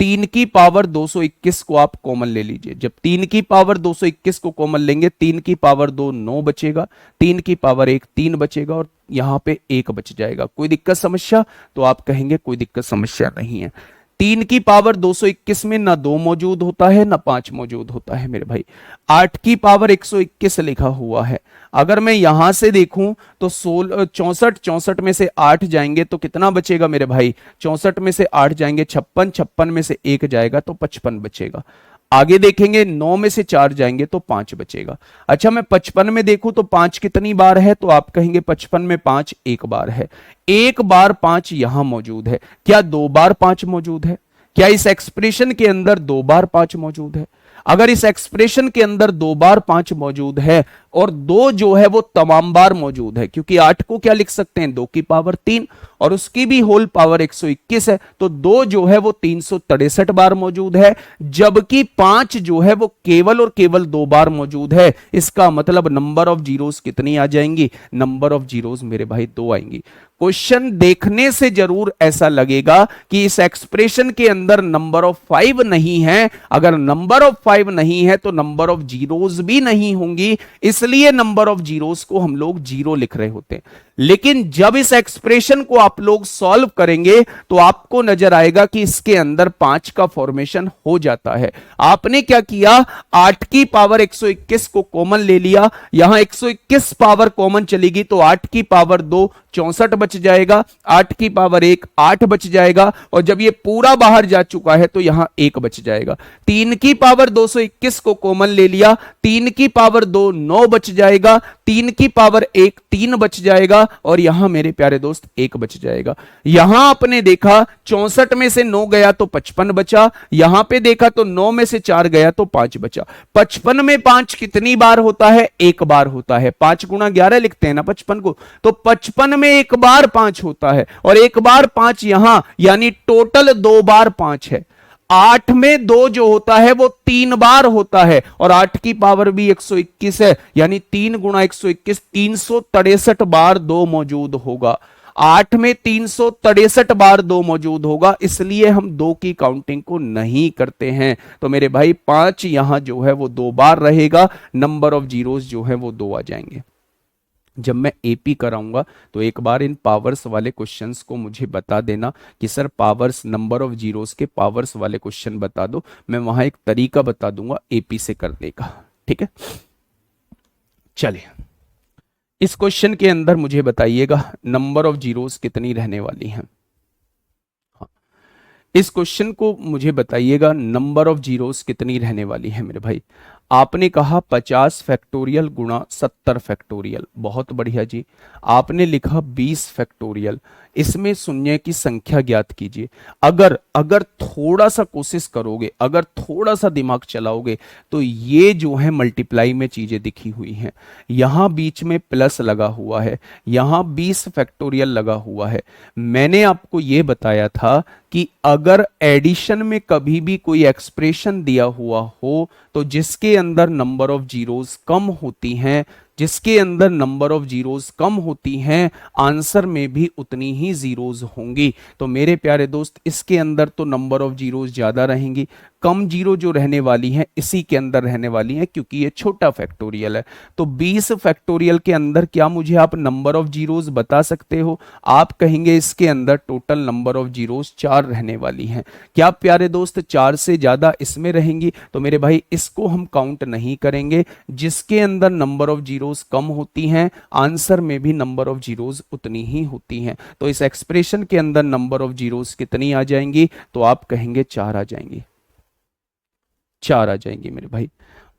3 की पावर 221 को आप कॉमन ले लीजिए। जब 3 की पावर 221 को कॉमन लेंगे, 3 की पावर 2 9 बचेगा, 3 की पावर 1 3 बचेगा, और यहां पे 1 बच जाएगा। कोई दिक्कत समस्या, तो आप कहेंगे कोई दिक्कत समस्या नहीं है। 3 की पावर 221 में ना 2 मौजूद होता है ना 5 मौजूद होता है मेरे भाई। 8 की पावर 121 लिखा हुआ है। अगर मैं यहां से देखूं तो 16 64 64 में से 8 जाएंगे तो कितना बचेगा मेरे भाई, 64 में से 8 जाएंगे 56, 56 में से 1 जाएगा तो 55 बचेगा। आगे देखेंगे 9 में से 4 जाएंगे तो 5 बचेगा। अच्छा, मैं 55 में देखूं तो 5 कितनी बार है, तो आप कहेंगे 55 में 5 एक बार है। एक बार 5 यहां मौजूद है। क्या 2 बार 5 मौजूद है? क्या इस एक्सप्रेशन के अंदर 2 बार 5 मौजूद है? अगर इस एक्सप्रेशन के अंदर 2 बार 5 मौजूद है और 2 जो है वो तमाम बार मौजूद है, क्योंकि 8 को क्या लिख सकते हैं, 2 की पावर 3 और उसकी भी होल पावर 121 है, तो 2 जो है वो 363 बार मौजूद है। जबकि 5 जो है वो केवल और केवल 2 बार मौजूद है। इसका मतलब नंबर ऑफ जीरोस कितनी आ जाएंगी, नंबर ऑफ जीरोस मेरे भाई 2 आएंगी। क्वेश्चन देखने से जरूर ऐसा लगेगा कि इस एक्सप्रेशन के अंदर नंबर ऑफ 5 नहीं है। अगर नंबर ऑफ 5 नहीं है तो नंबर ऑफ जीरोस भी नहीं होंगी, इसलिए नंबर ऑफ जीरोस को हम लोग जीरो लिख रहे होते हैं। लेकिन जब इस एक्सप्रेशन को आप लोग सॉल्व करेंगे तो आपको नजर आएगा कि इसके अंदर 5 का फॉर्मेशन हो जाता है। आपने क्या किया, 8 की पावर 121 को कॉमन ले लिया। यहां 121 पावर कॉमन चलेगी तो 8 की पावर 2 64 बच जाएगा, 8 की पावर 1 8 बच जाएगा, और जब ये पूरा बाहर जा चुका है तो यहां 1 बच जाएगा। 3 की पावर 221 को कॉमन ले लिया, 3 की पावर 2 9 बच जाएगा, 3 की पावर 1 3 बच जाएगा, और यहां मेरे प्यारे दोस्त 1 बच जाएगा। यहां आपने देखा 64 में से 9 गया तो 55 बचा, यहां पे देखा तो 9 में से 4 गया तो 5 बचा। 55 में 5 कितनी बार होता है, एक बार होता है। 5 गुणा 11 लिखते हैं ना 55 को, तो 55 में एक बार 5 होता है, और एक बार 5 यहां, यानी टोटल 2 बार 5 है। 8 में 2 जो होता है वो 3 बार होता है, और 8 की पावर भी 121 है, यानी 3 गुणा 121 363 बार 2 मौजूद होगा। 8 में 363 बार 2 मौजूद होगा, इसलिए हम 2 की काउंटिंग को नहीं करते हैं। तो मेरे भाई 5 यहां जो है वो 2 बार रहेगा, नंबर ऑफ जीरोस जो है वो 2 आ जाएंगे। जब मैं एपी कराऊंगा तो एक बार इन पावर्स वाले क्वेश्चंस को मुझे बता देना कि sir powers, number of zeros के पावर्स वाले क्वेश्चन बता दो। मैं वहां एक तरीका बता दूंगा एपी से करने का, ठीक है। चलिए, इस क्वेश्चन के अंदर मुझे बताइएगा नंबर ऑफ जीरोस कितनी रहने वाली हैं। हाँ, इस क्वेश्चन को मुझे बताइएगा, नंबर ऑफ जीरोस कितनी रहने वाली है मेरे भाई। आपने कहा 50 फैक्टोरियल गुणा 70 फैक्टोरियल, बहुत बढ़िया जी। आपने लिखा 20 फैक्टोरियल, इसमें शून्य की संख्या ज्ञात कीजिए। अगर अगर थोड़ा सा कोशिश करोगे, अगर थोड़ा सा दिमाग चलाओगे, तो ये जो है मल्टीप्लाई में चीजें दिखी हुई हैं। यहां बीच में प्लस लगा हुआ है, यहां 20 फैक्टोरियल लगा हुआ है। मैंने आपको यह बताया था कि अगर एडिशन में कभी भी कोई एक्सप्रेशन दिया हुआ हो, तो जिसके अंदर नंबर ऑफ जीरोस कम होती हैं, जिसके अंदर नंबर ऑफ जीरोस कम होती हैं, आंसर में भी उतनी ही जीरोस होंगी। तो मेरे प्यारे दोस्त, इसके अंदर तो नंबर ऑफ जीरोस ज्यादा रहेंगी, कम जीरो जो रहने वाली हैं इसी के अंदर रहने वाली हैं, क्योंकि ये छोटा फैक्टोरियल है। तो 20 फैक्टोरियल के अंदर क्या मुझे आप नंबर ऑफ जीरोस बता सकते हो? आप कहेंगे इसके अंदर टोटल नंबर ऑफ जीरोस 4 रहने वाली हैं। क्या प्यारे दोस्त 4 से ज्यादा इसमें रहेंगी? तो मेरे भाई इसको हम काउंट नहीं करेंगे। जिसके अंदर नंबर ऑफ जीरोस कम होती हैं, आंसर में भी नंबर ऑफ जीरोस उतनी ही होती हैं। तो इस एक्सप्रेशन के अंदर नंबर ऑफ जीरोस कितनी आ जाएंगी? तो आप कहेंगे 4 आ जाएंगी, 4 आ जाएंगी मेरे भाई।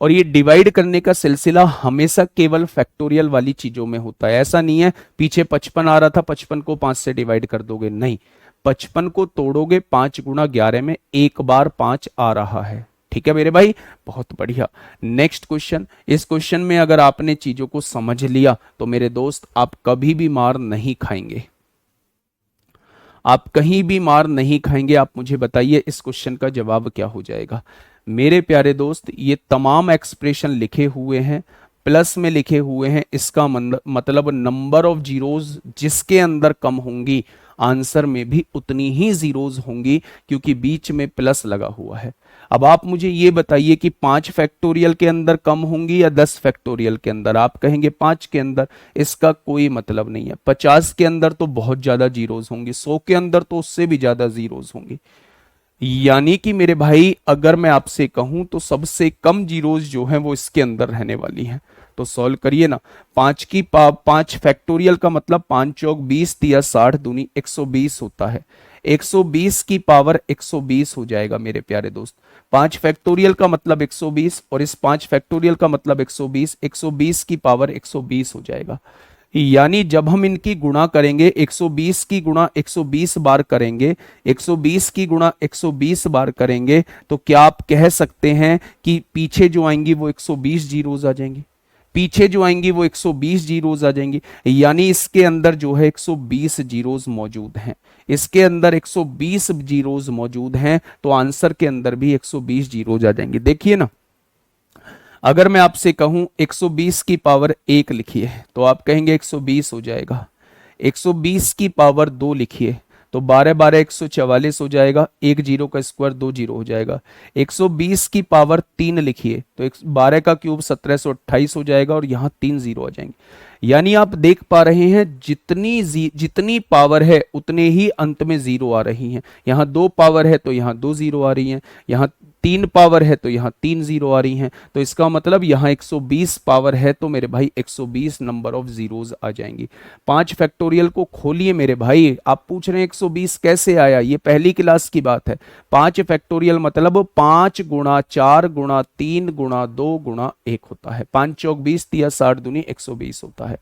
और ये डिवाइड करने का सिलसिला हमेशा केवल फैक्टोरियल वाली चीजों में होता है। ऐसा नहीं है पीछे 55 आ रहा था, 55 को 5 से डिवाइड कर दोगे, नहीं। 55 को तोड़ोगे 5 गुणा 11 में, एक बार 5 आ रहा है। ठीक है मेरे भाई, बहुत बढ़िया। Next question. इस क्वेश्चन में अगर आपने चीजों को समझ लिया तो मेरे दोस्त आप कभी भी मार नहीं खाएंगे, आप कहीं भी मार नहीं खाएंगे। आप मुझे बताइए इस क्वेश्चन का जवाब क्या हो जाएगा। मेरे प्यारे दोस्त, ये तमाम एक्सप्रेशन लिखे हुए हैं, प्लस में लिखे हुए हैं। इसका मतलब नंबर ऑफ जीरोस जिसके अंदर कम होंगी, आंसर में भी उतनी ही जीरोस होंगी, क्योंकि बीच में प्लस लगा हुआ है। अब आप मुझे ये बताइए कि 5 फैक्टोरियल के अंदर कम होंगी या 10 फैक्टोरियल के अंदर? आप कहेंगे 5 के अंदर। इसका कोई मतलब नहीं है। 50 के अंदर तो बहुत ज्यादा जीरोस होंगी, 100 के अंदर तो उससे भी ज्यादा जीरोस होंगी। यानी कि मेरे भाई अगर मैं आपसे कहूं तो सबसे कम जीरोस जो हैं वो इसके अंदर रहने वाली हैं। तो सॉल्व करिए ना। 5 फैक्टोरियल का मतलब 5 चौक 20 दिया 60 दूनी 120 होता है। 120 की पावर 120 हो जाएगा मेरे प्यारे दोस्त। 5 फैक्टोरियल का मतलब 120 और इस 5 फैक्टोरियल का मतलब 120, 120 की पावर 120 हो जाएगा। यानी जब हम इनकी गुणा करेंगे, 120 की गुणा 120 बार करेंगे, 120 की गुणा 120 बार करेंगे, तो क्या आप कह सकते हैं कि पीछे जो आएंगी वो 120 जीरोस आ जाएंगी? पीछे जो आएंगी वो 120 जीरोस आ जाएंगी। यानी इसके अंदर जो है 120 जीरोस मौजूद हैं, इसके अंदर 120 जीरोस मौजूद हैं, तो आंसर के अंदर भी 120 जीरोस आ जाएंगे। देखिए ना, अगर मैं आपसे कहूं 120 की पावर 1 लिखिए तो आप कहेंगे 120 हो जाएगा। 120 की पावर 2 लिखिए तो 12 12 144 हो जाएगा। एक जीरो का स्क्वायर 2 जीरो हो जाएगा। 120 की पावर 3 लिखिए तो 12 का क्यूब 1728 हो जाएगा और यहाँ 3 जीरो आ जाएंगे। यानी आप देख पा रहे हैं जितनी पावर है उतने ही अंत में जीरो आ रही हैं। यहाँ 2 पावर है तो यहाँ 2 जीरो आ रही हैं, यहाँ 3 पावर है तो यहाँ 3 जीरो आ रही हैं। तो इसका मतलब यहाँ 120 पावर है तो मेरे भाई 120 नंबर ऑफ जीरोस आ जाएंगी। 5 फैक्टोरियल को खोलिए मेरे भाई। आप पूछ रहे हैं 120 कैसे आया, ये पहली क्लास की बात है। 5 फैक्टोरियल मतलब 5 गुणा 4 गुणा 3 गुणा 2 गुणा 1 होता है। 5 चौक 20 दिया 60 दूनी 120 होता है।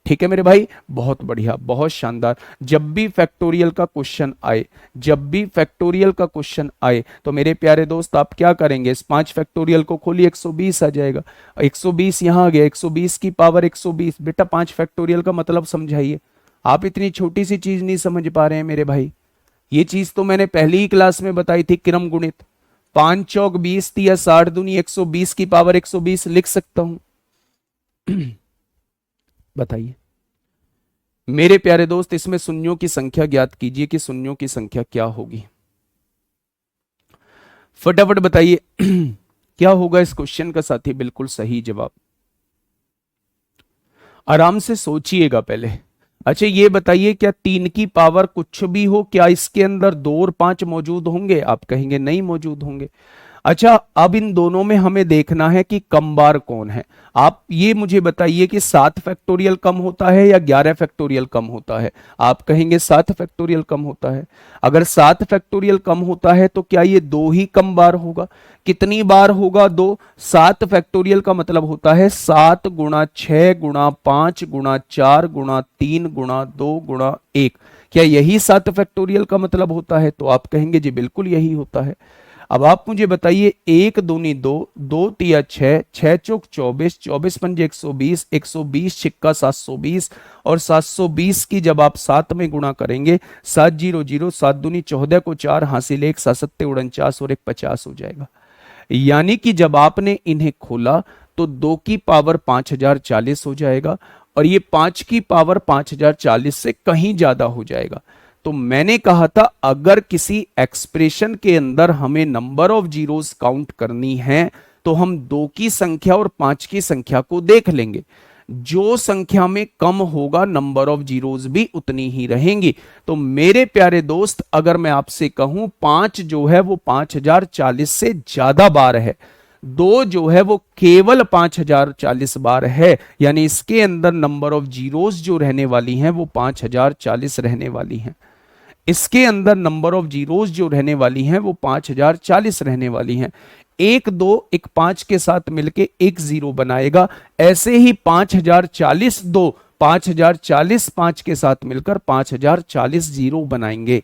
ठीक है मेरे भाई, बहुत बढ़िया, बहुत शानदार। जब भी फैक्टोरियल का क्वेश्चन आए, जब भी फैक्टोरियल का क्वेश्चन आए तो मेरे प्यारे दोस्त आप क्या करेंगे, इस 5 फैक्टोरियल को खोलिए 120 आ जाएगा। 120 यहां आ गया, 120 की पावर 120। बेटा 5 फैक्टोरियल का मतलब समझाइए। आप इतनी छोटी सी चीज नहीं समझ पा रहे हैं मेरे भाई। ये चीज तो मैंने पहली ही क्लास में बताई थी, क्रम गुणित। 5 चौक 20 दिया 60 दूनी 120 की पावर 120 लिख सकता हूं। बताइए मेरे प्यारे दोस्त, इसमें शून्यों की संख्या ज्ञात कीजिए कि शून्यों की संख्या क्या होगी। फटाफट बताइए क्या होगा इस क्वेश्चन का साथी? बिल्कुल सही जवाब। आराम से सोचिएगा पहले। अच्छा ये बताइए, क्या 3 की पावर कुछ भी हो, क्या इसके अंदर 2 और 5 मौजूद होंगे? आप कहेंगे नहीं मौजूद होंगे। अच्छा, अब इन दोनों में हमें देखना है कि कम बार कौन है। आप ये मुझे बताइए कि 7 फैक्टोरियल कम होता है या 11 फैक्टोरियल कम होता है। आप कहेंगे 7 फैक्टोरियल कम होता है। अगर 7 फैक्टोरियल कम होता है तो क्या ये दो ही कम बार होगा? कितनी बार होगा? दो। 7 फैक्टोरियल का मतलब होता है 7 गुणा 6 गुणा 5 गुणा 4 गुणा 3 गुणा 2 गुणा 1। क्या यही 7 फैक्टोरियल का मतलब होता है? तो आप कहेंगे जी बिल्कुल यही होता है। अब आप मुझे बताइए, एक दूनी दो, दो तिया छह, छह चौक 24, 24 पंजे 120, 120 छिक्का 720, और 720 की जब आप 7 में गुणा करेंगे, 700, 7 दूनी 14 को 4 हासिल 1, 7 7 49 और 1 50 हो जाएगा। यानी कि जब आपने इन्हें खोला तो 2 की पावर 5040 हो जाएगा, और ये 5 की पावर 5040 से कहीं ज्यादा हो जाएगा। तो मैंने कहा था अगर किसी एक्सप्रेशन के अंदर हमें नंबर ऑफ जीरोस काउंट करनी है तो हम 2 की संख्या और 5 की संख्या को देख लेंगे। जो संख्या में कम होगा नंबर ऑफ जीरोस भी उतनी ही रहेंगी। तो मेरे प्यारे दोस्त, अगर मैं आपसे कहूं 5 जो है वो 5040 से ज्यादा बार है, 2 जो है वो केवल 5040 बार है, यानी इसके अंदर नंबर ऑफ जीरोस जो रहने वाली हैं वो 5040 रहने वाली हैं। इसके अंदर नंबर ऑफ जीरोस जो रहने वाली हैं वो 5040 रहने वाली हैं। एक दो एक 5 के साथ मिलके एक जीरो बनाएगा, ऐसे ही 5040 दो, 5040 5 के साथ मिलकर 5040 जीरो बनाएंगे।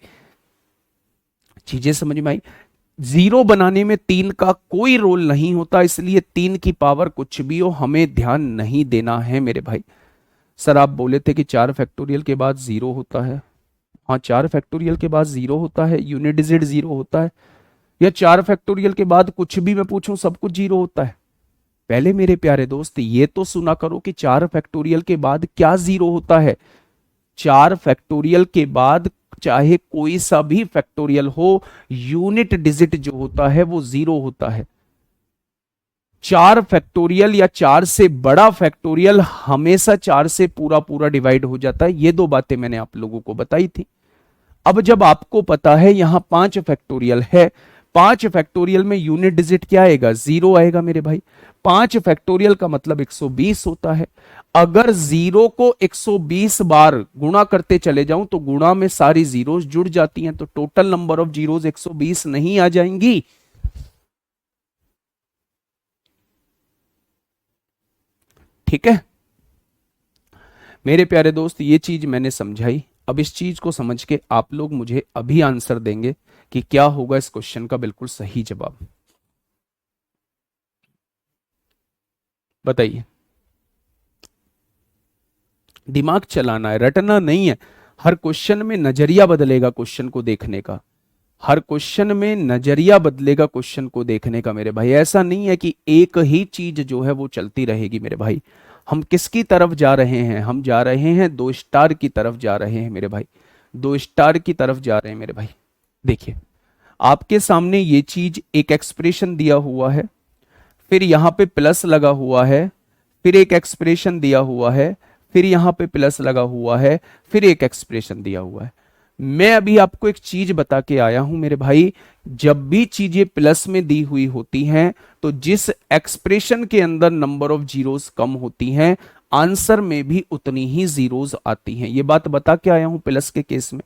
चीजें समझ में आई? जीरो बनाने में 3 का कोई रोल नहीं होता, इसलिए 3 की पावर कुछ भी हो हमें ध्यान नहीं देना है मेरे भाई। सर आप बोले थे कि 4 फैक्टोरियल के बाद जीरो होता है। हाँ, 4 फैक्टोरियल के बाद जीरो होता है, यूनिट डिजिट जीरो होता है। या 4 फैक्टोरियल के बाद कुछ भी मैं पूछूं सब कुछ जीरो होता है? पहले मेरे प्यारे दोस्त ये तो सुना करो कि 4 फैक्टोरियल के बाद क्या जीरो होता है। 4 फैक्टोरियल के बाद चाहे कोई सा भी फैक्टोरियल हो, यूनिट डिजिट जो होता है वो जीरो होता है। 4 फैक्टोरियल या 4 से बड़ा फैक्टोरियल हमेशा 4 से पूरा पूरा डिवाइड हो जाता है। ये दो बातें मैंने आप लोगों को बताई थी। अब जब आपको पता है यहां 5 फैक्टोरियल है, 5 फैक्टोरियल में यूनिट डिजिट क्या आएगा? जीरो आएगा मेरे भाई। 5 फैक्टोरियल का मतलब 120 होता है। अगर जीरो को 120 बार गुणा करते चले जाऊं तो गुणा में सारी जीरोस जुड़ जाती हैं, तो टोटल नंबर ऑफ जीरोस 120 नहीं आ जाएंगी। ठीक है मेरे प्यारे दोस्त, ये चीज मैंने समझाई। अब इस चीज को समझ के आप लोग मुझे अभी आंसर देंगे कि क्या होगा इस क्वेश्चन का बिल्कुल सही जवाब। बताइए। दिमाग चलाना है, रटना नहीं है। हर क्वेश्चन में नजरिया बदलेगा क्वेश्चन को देखने का। हर क्वेश्चन में नजरिया बदलेगा क्वेश्चन को देखने का मेरे भाई। ऐसा नहीं है कि एक ही चीज जो है वो चलती रहेगी मेरे भाई। हम किसकी तरफ जा रहे हैं? हम जा रहे हैं 2 स्टार की तरफ जा रहे हैं मेरे भाई। 2 स्टार की तरफ जा रहे हैं मेरे भाई। देखिए, आपके सामने ये चीज एक एक्सप्रेशन दिया हुआ है, फिर यहां पे प्लस लगा हुआ है, फिर एक एक्सप्रेशन दिया हुआ है, फिर यहां पे प्लस लगा हुआ है, फिर एक एक्सप्रेशन दिया हुआ है। मैं अभी आपको एक चीज बता के आया हूं मेरे भाई, जब भी चीजें प्लस में दी हुई होती हैं तो जिस एक्सप्रेशन के अंदर नंबर ऑफ जीरोस कम होती हैं, आंसर में भी उतनी ही जीरोस आती हैं। ये बात बता के आया हूं प्लस के केस में।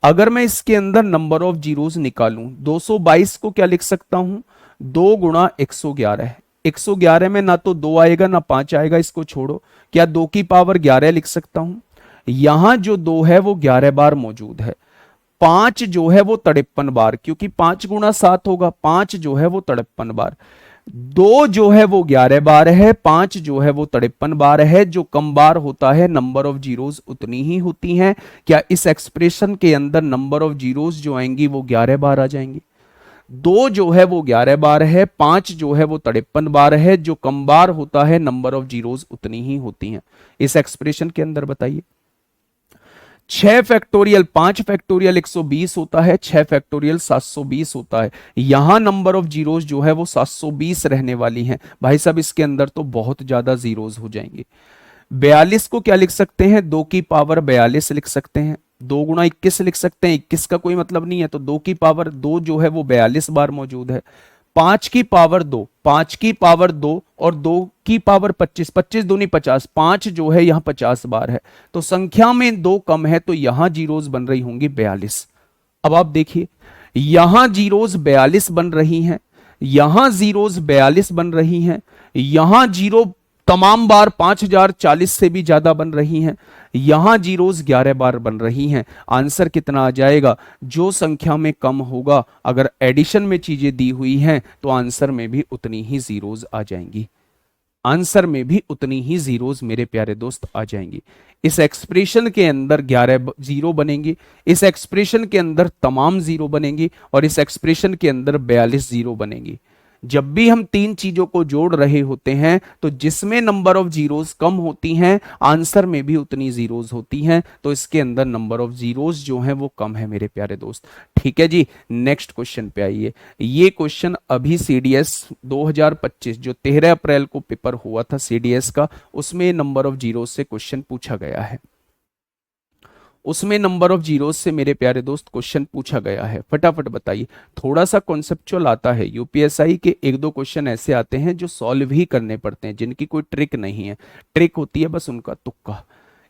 अगर मैं इसके अंदर नंबर ऑफ जीरोस निकालूं, 222 को क्या लिख सकता हूं? 2 गुणा 111। 111 में ना तो 2 आएगा ना 5 आएगा, इसको छोड़ो। क्या 2 की पावर 11 लिख सकता हूं? यहां जो 2 है वो 11 बार मौजूद है। 5 जो है वो 53 बार, क्योंकि 5 गुणा 7 होगा, 5 जो है वो 53 बार। 2 जो है वो 11 बार है, 5 जो है वो 53 बार है। जो कम बार होता है नंबर ऑफ जीरोस उतनी ही होती हैं। क्या इस एक्सप्रेशन के अंदर नंबर ऑफ जीरोस जो आएंगी वो 11 बार आ जाएंगी? 2 जो है वो 11 बार है, 5 जो है वो 53 बार है। जो कम बार होता है नंबर ऑफ जीरोस उतनी ही होती हैं इस एक्सप्रेशन के अंदर। बताइए, 6 फैक्टोरियल 5 फैक्टोरियल 120 होता है, 6 फैक्टोरियल 720 होता है। यहां नंबर ऑफ जीरोस जो है वो 720 रहने वाली हैं भाई साहब। इसके अंदर तो बहुत ज्यादा जीरोस हो जाएंगे। 42 को क्या लिख सकते हैं? 2 की पावर 42 लिख सकते हैं। 2 गुणा 21 लिख सकते हैं, 21 का कोई मतलब नहीं है, तो 2 की पावर 2 जो है वो 42 बार मौजूद है। 5 की पावर 2, 5 की पावर 2 और 2 की पावर 25, 25 दूनी 50, 5 जो है यहां 50 बार है, तो संख्या में 2 कम है, तो यहां जीरोस बन रही होंगी 42। अब आप देखिए, यहां जीरोस 42 बन रही हैं, यहां जीरोस 42 बन रही हैं, यहां जीरो तमाम बार 5040 से भी ज्यादा बन रही हैं, यहां जीरोस 11 बार बन रही हैं। आंसर कितना आ जाएगा? जो संख्या में कम होगा, अगर एडिशन में चीजें दी हुई हैं तो आंसर में भी उतनी ही जीरोस आ जाएंगी, आंसर में भी उतनी ही जीरोस मेरे प्यारे दोस्त आ जाएंगी। इस एक्सप्रेशन के अंदर 11 जीरो बनेंगे, इस एक्सप्रेशन के अंदर तमाम जीरो बनेंगी, और इस एक्सप्रेशन के अंदर 42 जीरो बनेंगी। जब भी हम तीन चीजों को जोड़ रहे होते हैं तो जिसमें नंबर ऑफ जीरोस कम होती हैं, आंसर में भी उतनी जीरोस होती हैं, तो इसके अंदर नंबर ऑफ जीरोस जो हैं वो कम है मेरे प्यारे दोस्त। ठीक है जी, नेक्स्ट क्वेश्चन पे आइए। ये क्वेश्चन अभी सीडीएस 2025 जो 13 अप्रैल को पेपर हुआ था सीडीएस का, उसमें नंबर ऑफ जीरोस से क्वेश्चन पूछा गया है, उसमें नंबर ऑफ जीरोस से मेरे प्यारे दोस्त क्वेश्चन पूछा गया है। फटाफट बताइए, थोड़ा सा कॉन्सेप्चुअल आता है, यूपीएसआई के एक दो क्वेश्चन ऐसे आते हैं जो सॉल्व ही करने पड़ते हैं, जिनकी कोई ट्रिक नहीं है, ट्रिक होती है बस उनका तुक्का।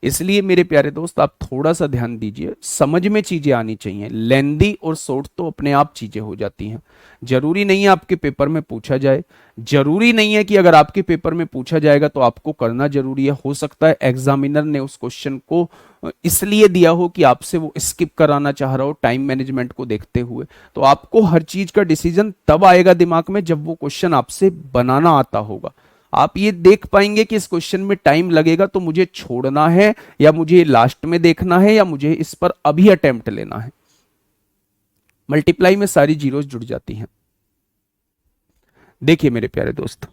इसलिए मेरे प्यारे दोस्त आप थोड़ा सा ध्यान दीजिए, समझ में चीजें आनी चाहिए। लेंदी और शॉर्ट तो अपने आप चीजें हो जाती हैं, जरूरी नहीं है आपके पेपर में पूछा जाए, जरूरी नहीं है कि अगर आपके पेपर में पूछा जाएगा तो आपको करना जरूरी है। हो सकता है एग्जामिनर ने उस क्वेश्चन को इसलिए दिया हो कि आपसे वो स्किप कराना चाह रहा हो टाइम मैनेजमेंट को देखते हुए, तो आपको हर चीज का डिसीजन तब आएगा दिमाग में जब वो क्वेश्चन आपसे बनाना आता होगा। आप ये देख पाएंगे कि इस क्वेश्चन में टाइम लगेगा तो मुझे छोड़ना है, या मुझे लास्ट में देखना है, या मुझे इस पर अभी अटेम्प्ट लेना है। मल्टीप्लाई में सारी जीरोस जुड़ जाती हैं। देखिए मेरे प्यारे दोस्त,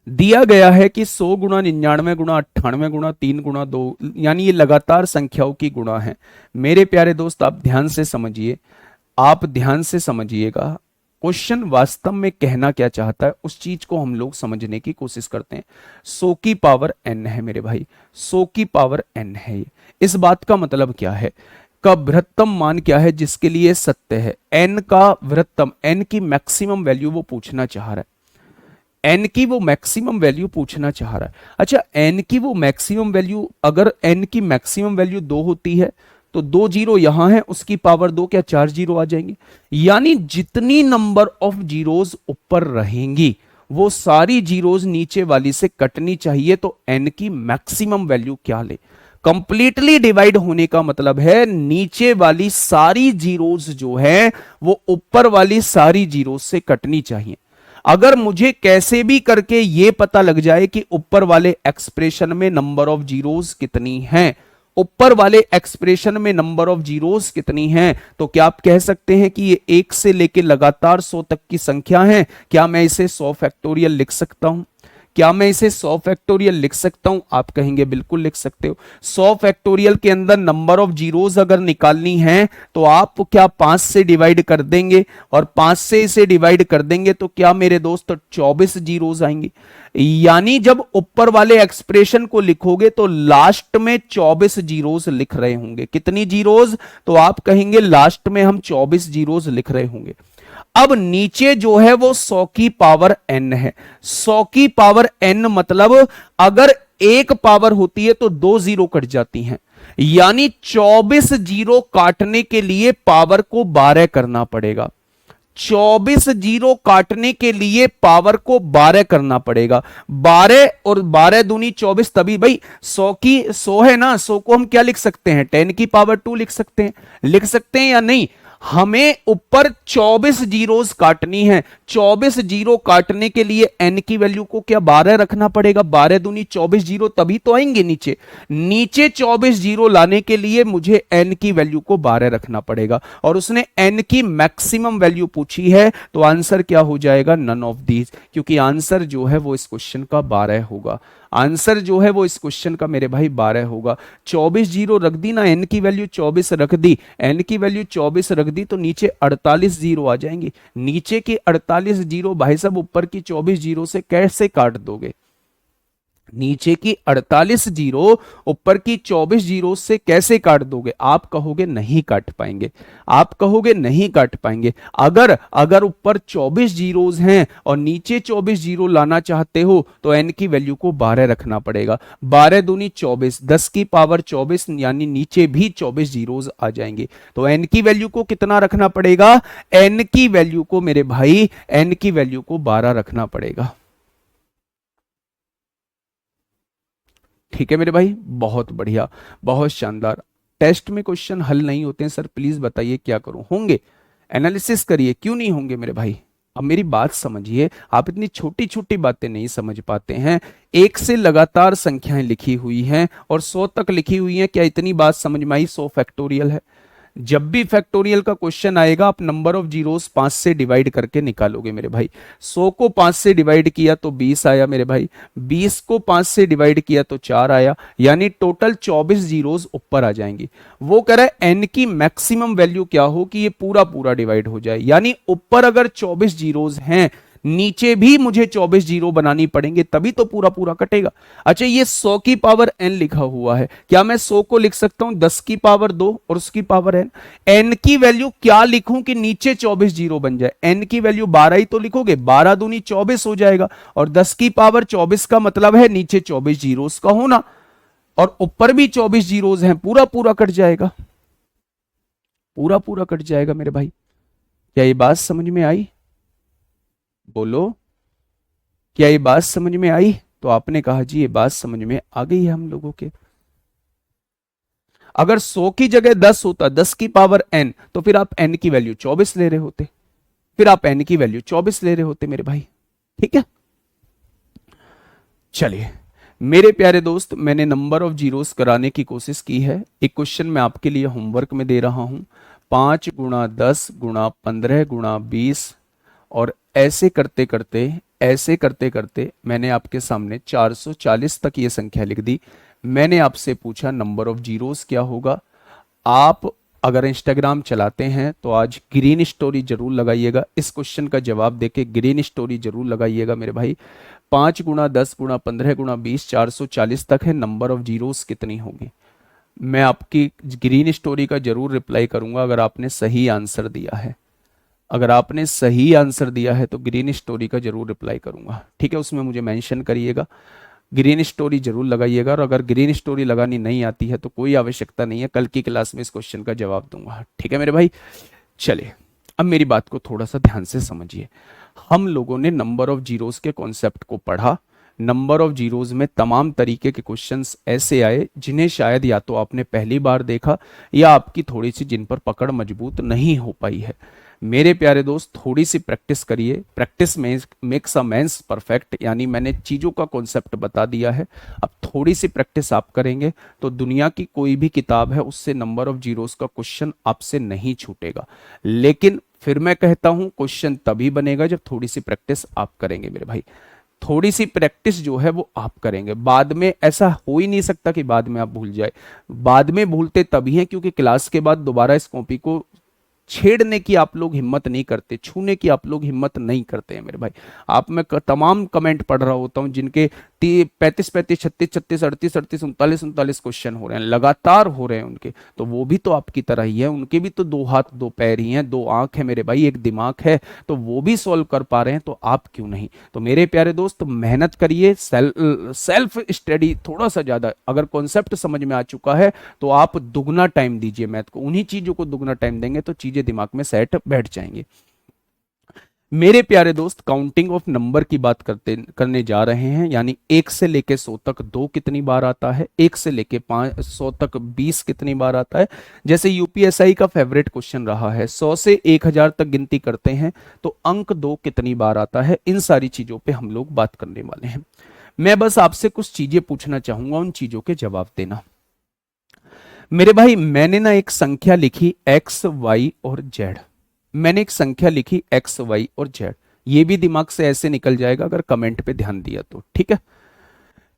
दिया गया है कि 100 गुणा 99 गुणा 98 गुणा 3 गुणा 2, यानी ये लगातार संख्याओं की गुणा है। मेरे प्यारे दोस्त आप ध्यान से समझिए, आप ध्यान से समझिएगा, क्वेश्चन वास्तव में कहना क्या चाहता है उस चीज को हम लोग समझने की कोशिश करते हैं। 100 की पावर n है मेरे भाई, 100 की पावर n है। इस बात का मतलब क्या है? का बृहत्तम मान क्या है जिसके लिए सत्य है? n का बृहत्तम, n की मैक्सिमम वैल्यू वो पूछना चाह रहा है, n की वो मैक्सिमम वैल्यू पूछना चाह रहा है। अच्छा, n की वो मैक्सिमम वैल्यू, अगर n की मैक्सिमम वैल्यू 2 होती है तो 2 जीरो यहां है, उसकी पावर 2, क्या 4 जीरो आ जाएंगे? यानी जितनी नंबर ऑफ जीरोस ऊपर रहेंगी वो सारी जीरोस नीचे वाली से कटनी चाहिए। तो n की मैक्सिमम वैल्यू क्या ले? कंप्लीटली डिवाइड होने का मतलब है नीचे वाली सारी जीरोस जो है वो ऊपर वाली सारी जीरोस से कटनी चाहिए। अगर मुझे कैसे भी करके ये पता लग जाए कि ऊपर वाले एक्सप्रेशन में नंबर ऑफ जीरोस कितनी हैं, ऊपर वाले एक्सप्रेशन में नंबर ऑफ जीरोस कितनी हैं, तो क्या आप कह सकते हैं कि ये 1 से लेकर लगातार 100 तक की संख्या है? क्या मैं इसे 100 फैक्टोरियल लिख सकता हूं? क्या मैं इसे 100 फैक्टोरियल लिख सकता हूं? आप कहेंगे बिल्कुल लिख सकते हो। 100 फैक्टोरियल के अंदर नंबर ऑफ जीरोस अगर निकालनी है तो आप क्या 5 से डिवाइड कर देंगे, और 5 से इसे डिवाइड कर देंगे तो क्या मेरे दोस्त 24 जीरोस आएंगे। यानी जब ऊपर वाले एक्सप्रेशन को लिखोगे तो लास्ट में 24 जीरोस लिख रहे होंगे। कितनी जीरोस? तो आप कहेंगे लास्ट में हम 24 जीरोस लिख रहे होंगे। अब नीचे जो है वो 100 की पावर n है। 100 की पावर n मतलब अगर एक पावर होती है तो 2 जीरो कट जाती हैं, यानी 24 जीरो काटने के लिए पावर को 12 करना पड़ेगा। 24 जीरो काटने के लिए पावर को 12 करना पड़ेगा। 12 और 12 दूनी 24, तभी भाई 100 की 100 है ना, 100 को हम क्या लिख सकते हैं? 10 की पावर 2 लिख सकते हैं या नहीं? हमें ऊपर 24 जीरोस काटनी है। 24 जीरो काटने के लिए n की वैल्यू को क्या 12 रखना पड़ेगा? 12 दूनी 24 जीरो, तभी तो आएंगे नीचे। नीचे 24 जीरो लाने के लिए मुझे n की वैल्यू को 12 रखना पड़ेगा, और उसने n की मैक्सिमम वैल्यू पूछी है, तो आंसर क्या हो जाएगा? नन ऑफ दीज, क्योंकि आंसर जो है वो इस क्वेश्चन का 12 होगा। आंसर जो है वो इस क्वेश्चन का मेरे भाई 12 होगा। 24 जीरो रख दी ना, n की वैल्यू 24 रख दी, n की वैल्यू 24 रख दी, तो नीचे 48 जीरो आ जाएंगी। नीचे की 48 जीरो भाई साहब ऊपर की 24 जीरो से कैसे काट दोगे? नीचे की 48 जीरो ऊपर की 24 जीरो से कैसे काट दोगे? आप कहोगे नहीं काट पाएंगे, आप कहोगे नहीं काट पाएंगे। अगर अगर ऊपर 24 जीरोज हैं और नीचे 24 जीरो लाना चाहते हो तो एन की वैल्यू को 12 रखना पड़ेगा। 12 दूनी 24, 10 की पावर 24, यानी नीचे भी 24 जीरोज आ जाएंगे। तो एन की वैल्यू को कितना रखना पड़ेगा? एन की वैल्यू को मेरे भाई, एन की वैल्यू को 12 रखना पड़ेगा। ठीक है मेरे भाई, बहुत बढ़िया, बहुत शानदार। टेस्ट में क्वेश्चन हल नहीं होते हैं सर, प्लीज बताइए क्या करूं? होंगे, एनालिसिस करिए, क्यों नहीं होंगे मेरे भाई। अब मेरी बात समझिए, आप इतनी छोटी छोटी बातें नहीं समझ पाते हैं। एक से लगातार संख्याएं लिखी हुई हैं और 100 तक लिखी हुई हैं, क्या इतनी बात समझ में आई? 100 फैक्टोरियल है। जब भी फैक्टोरियल का क्वेश्चन आएगा आप नंबर ऑफ जीरोस 5 से डिवाइड करके निकालोगे मेरे भाई। 100 को 5 से डिवाइड किया तो 20 आया मेरे भाई, 20 को 5 से डिवाइड किया तो 4 आया, यानी टोटल 24 जीरोस ऊपर आ जाएंगी। वो कह रहा है एन की मैक्सिमम वैल्यू क्या हो कि ये पूरा पूरा डिवाइड हो जाए, यानी ऊपर अगर 24 जीरोस हैं, नीचे भी मुझे 24 जीरो बनानी पड़ेंगे, तभी तो पूरा पूरा कटेगा। अच्छा, ये 100 की पावर n लिखा हुआ है, क्या मैं 100 को लिख सकता हूं 10 की पावर 2 और उसकी पावर n? n की वैल्यू क्या लिखूं कि नीचे 24 जीरो बन जाए? n की वैल्यू 12 ही तो लिखोगे, 12 दूनी 24 हो जाएगा, और 10 की पावर 24 का मतलब है नीचे 24 जीरोस का होना, और ऊपर भी 24 जीरोस हैं, पूरा पूरा कट जाएगा, पूरा पूरा कट जाएगा मेरे भाई। क्या ये बात समझ में आई? बोलो, क्या ये बात समझ में आई? तो आपने कहा जी ये बात समझ में आ गई है हम लोगों के। अगर 100 की जगह 10 होता, 10 की पावर n, तो फिर आप n की वैल्यू 24 ले रहे होते, फिर आप n की वैल्यू 24 ले रहे होते मेरे भाई। ठीक है, चलिए मेरे प्यारे दोस्त, मैंने नंबर ऑफ जीरोस कराने की कोशिश की है। एक क्वेश्चन मैं आपके लिए होमवर्क में दे रहा हूं, 5 गुणा 10 गुणा 15 गुणा 20, और ऐसे करते करते, ऐसे करते करते मैंने आपके सामने 440 तक ये संख्या लिख दी। मैंने आपसे पूछा नंबर ऑफ जीरोस क्या होगा। आप अगर इंस्टाग्राम चलाते हैं तो आज ग्रीन स्टोरी जरूर लगाइएगा, इस क्वेश्चन का जवाब देके ग्रीन स्टोरी जरूर लगाइएगा मेरे भाई। 5 गुणा 10 गुणा 15 गुणा 20, 440 तक है, नंबर ऑफ जीरोस कितनी होगी? मैं आपकी ग्रीन स्टोरी का जरूर रिप्लाई करूंगा अगर आपने सही आंसर दिया है। अगर आपने सही आंसर दिया है तो ग्रीन स्टोरी का जरूर रिप्लाई करूंगा, ठीक है? उसमें मुझे मेंशन करिएगा, ग्रीन स्टोरी जरूर लगाइएगा। और अगर ग्रीन स्टोरी लगानी नहीं आती है तो कोई आवश्यकता नहीं है, कल की क्लास में इस क्वेश्चन का जवाब दूंगा, ठीक है मेरे भाई? चलिए अब मेरी बात को थोड़ा सा ध्यान से समझिए। हम लोगों ने नंबर ऑफ जीरोस के कॉन्सेप्ट को पढ़ा। नंबर ऑफ जीरोस में तमाम तरीके के क्वेश्चंस ऐसे आए जिन्हें शायद या तो आपने पहली बार देखा या आपकी थोड़ी सी जिन पर पकड़ मजबूत नहीं हो पाई है। मेरे प्यारे दोस्त, थोड़ी सी प्रैक्टिस करिए, practice makes a man's perfect, यानी मैंने चीज़ों का कॉन्सेप्ट बता दिया है। अब थोड़ी सी प्रैक्टिस आप करेंगे तो दुनिया की कोई भी किताब है उससे नंबर ऑफ जीरोस का क्वेश्चन आपसे नहीं छूटेगा। लेकिन फिर मैं कहता हूं क्वेश्चन तभी बनेगा जब थोड़ी सी प्रैक्टिस आप करेंगे मेरे भाई। थोड़ी सी प्रैक्टिस जो है वो आप करेंगे, बाद में ऐसा हो ही नहीं सकता कि बाद में आप भूल जाए। बाद में भूलते तभी हैं क्योंकि क्लास के बाद दोबारा इस कॉपी को छेड़ने की आप लोग हिम्मत नहीं करते, छूने की आप लोग हिम्मत नहीं करते हैं मेरे भाई। आप मैं तमाम कमेंट पढ़ रहा होता हूं जिनके 35 36 36 38 38 39 39 क्वेश्चन हो रहे हैं, लगातार हो रहे हैं उनके, तो वो भी तो आपकी तरह ही है, उनके भी तो 2 हाथ 2 पैर ही हैं, 2 आंख है मेरे भाई, एक दिमाग है, तो वो भी सॉल्व कर पा रहे हैं, तो आप क्यों नहीं? तो मेरे प्यारे दोस्त मेहनत करिए, सेल्फ स्टडी थोड़ा सा ज्यादा, अगर कॉन्सेप्ट समझ में आ चुका है तो आप दुगना टाइम दीजिए मैथ को, उन्हीं चीजों को दुगना टाइम देंगे तो चीजें दिमाग में सेट बैठ जाएंगे। मेरे प्यारे दोस्त, काउंटिंग ऑफ नंबर की बात करने जा रहे हैं, यानी 1 से लेके 100 तक 2 कितनी बार आता है, 1 से लेके 100 तक 20 कितनी बार आता है। जैसे यूपीएसआई का फेवरेट क्वेश्चन रहा है, 100 से 1000 तक गिनती करते हैं तो अंक 2 कितनी बार आता है। इन सारी चीजों पे हम लोग बात करने वाले हैं। मैं बस आपसे कुछ चीजें पूछना चाहूंगा, उन चीजों के जवाब देना मेरे भाई। मैंने ना एक संख्या लिखी x y और z, मैंने एक संख्या लिखी x y और z, ये भी दिमाग से ऐसे निकल जाएगा अगर कमेंट पे ध्यान दिया तो, ठीक है?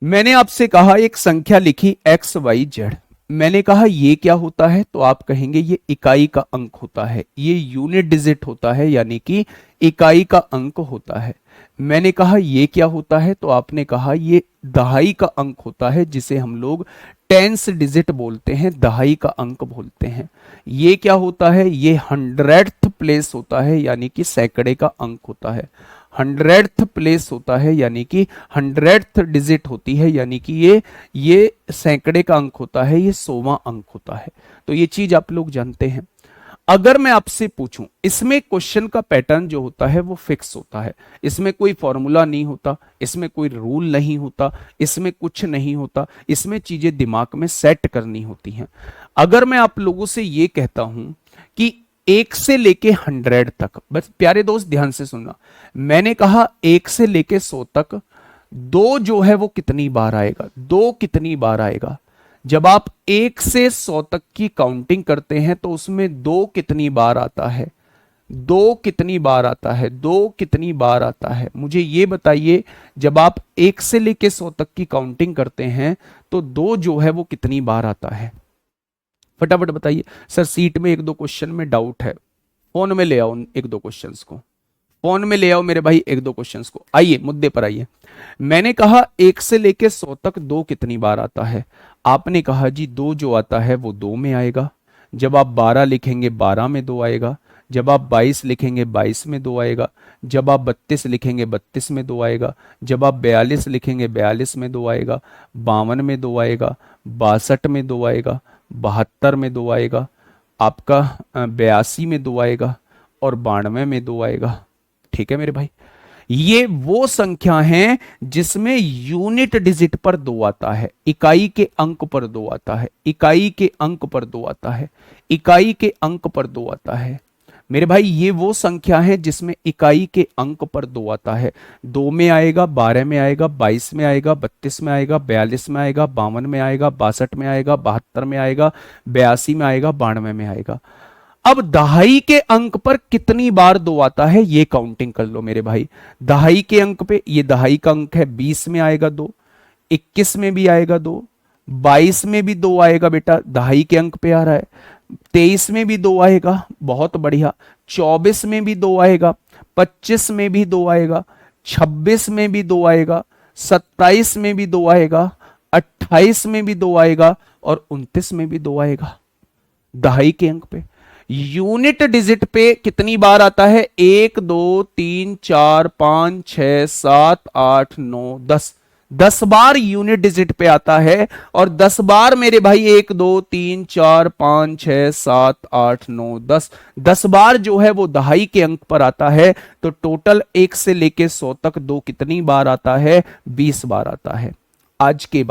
मैंने आपसे कहा एक संख्या लिखी x y z, मैंने कहा ये क्या होता है, तो आप कहेंगे ये इकाई का अंक होता है, ये यूनिट डिजिट होता है, यानी कि इकाई का अंक होता है। मैंने कहा ये क्या होता है, तो आपने कहा ये दहाई का अंक होता है, जिसे हम लोग टेंस डिजिट बोलते हैं, दहाई का अंक बोलते हैं। ये क्या होता है, ये 100th प्लेस होता है, यानी कि सैकड़े का अंक होता है। 100th प्लेस होता है, यानी कि 100th डिजिट होती है, यानी कि ये सैकड़े का अंक होता है, ये 100वां अंक होता है। तो ये चीज आप लोग जानते हैं। अगर मैं आपसे पूछूं, इसमें क्वेश्चन का पैटर्न जो होता है वो फिक्स होता है, इसमें कोई फॉर्मूला नहीं होता, इसमें कोई रूल नहीं होता, इसमें कुछ नहीं होता, इसमें चीजें दिमाग में सेट करनी होती हैं। अगर मैं आप लोगों से ये कहता हूं कि 1 से लेके 100 तक, बस प्यारे दोस्त ध्यान से सुनना, मैंने कहा 1 से लेके 100 तक 2 जो है वो कितनी बार आएगा, 2 कितनी बार आएगा। जब आप 1 से 100 तक की काउंटिंग करते हैं तो उसमें 2 कितनी बार आता है, 2 कितनी बार आता है, 2 कितनी बार आता है, मुझे ये बताइए। जब आप 1 से लेके 100 तक की काउंटिंग करते हैं तो 2 जो है वो कितनी बार आता है, फटाफट बताइए। सर सीट में 1-2 क्वेश्चन में डाउट है, फोन में ले आओ 1-2 क्वेश्चंस को, फोन में ले आओ मेरे भाई 1-2 क्वेश्चंस को। आइए मुद्दे पर आइए। मैंने कहा 1 से लेके 100 तक 2 कितनी बार आता है, आपने कहा जी 2 जो आता है वो 2 में आएगा। जब आप 12 लिखेंगे 12 में 2 आएगा। जब आप 22 लिखेंगे 22 में 2 आएगा। जब आप 32 लिखेंगे 32 में 2 आएगा। जब आप 42 लिखेंगे 42 में 2 आएगा। 52 में 2 आएगा। 62 में 2 आएगा। 72 में 2 आएगा। आपका 82 में 2 आएगा और 92 में 2 आएगा। ठीक है मेरे भाई, ये वो संख्या है जिसमें यूनिट डिजिट पर 2 आता है, इकाई के अंक पर 2 आता है, इकाई के अंक पर 2 आता है, इकाई के अंक पर 2 आता है मेरे भाई। ये वो संख्या है जिसमें इकाई के अंक पर 2 आता है। 2 में आएगा, 12 में आएगा, 22 में आएगा, 32 में आएगा, 42 में आएगा, 52 में आएगा, 62 में आएगा, 72 में आएगा, 82 में आएगा, 92 में आएगा। अब दहाई के अंक पर कितनी बार 2 आता है ये काउंटिंग कर लो मेरे भाई। दहाई के अंक पे, ये दहाई का अंक है, 20 में आएगा 2, 21 में भी आएगा 2, 22 में भी 2 आएगा बेटा, दहाई के अंक पे आ रहा है। 23 में भी 2 आएगा, बहुत बढ़िया। 24 में भी 2 आएगा, 25 में भी 2 आएगा, 26 में भी 2 आएगा, 27 में भी 2 आएगा, 28 में भी 2 आएगा और 29 में भी 2 आएगा। दहाई के अंक पे यूनिट डिजिट पे कितनी बार आता है, 1 2 3 4 5 6 7 8 9 10, 10 बार यूनिट डिजिट पे आता है। और 10 बार मेरे भाई 1 2 3 4 5 6 7 8 9 10, 10 बार जो है वो दहाई के अंक पर आता है। तो टोटल 1 से लेके 100 तक 2 कितनी बार आता है, 20 बार आता है। आज के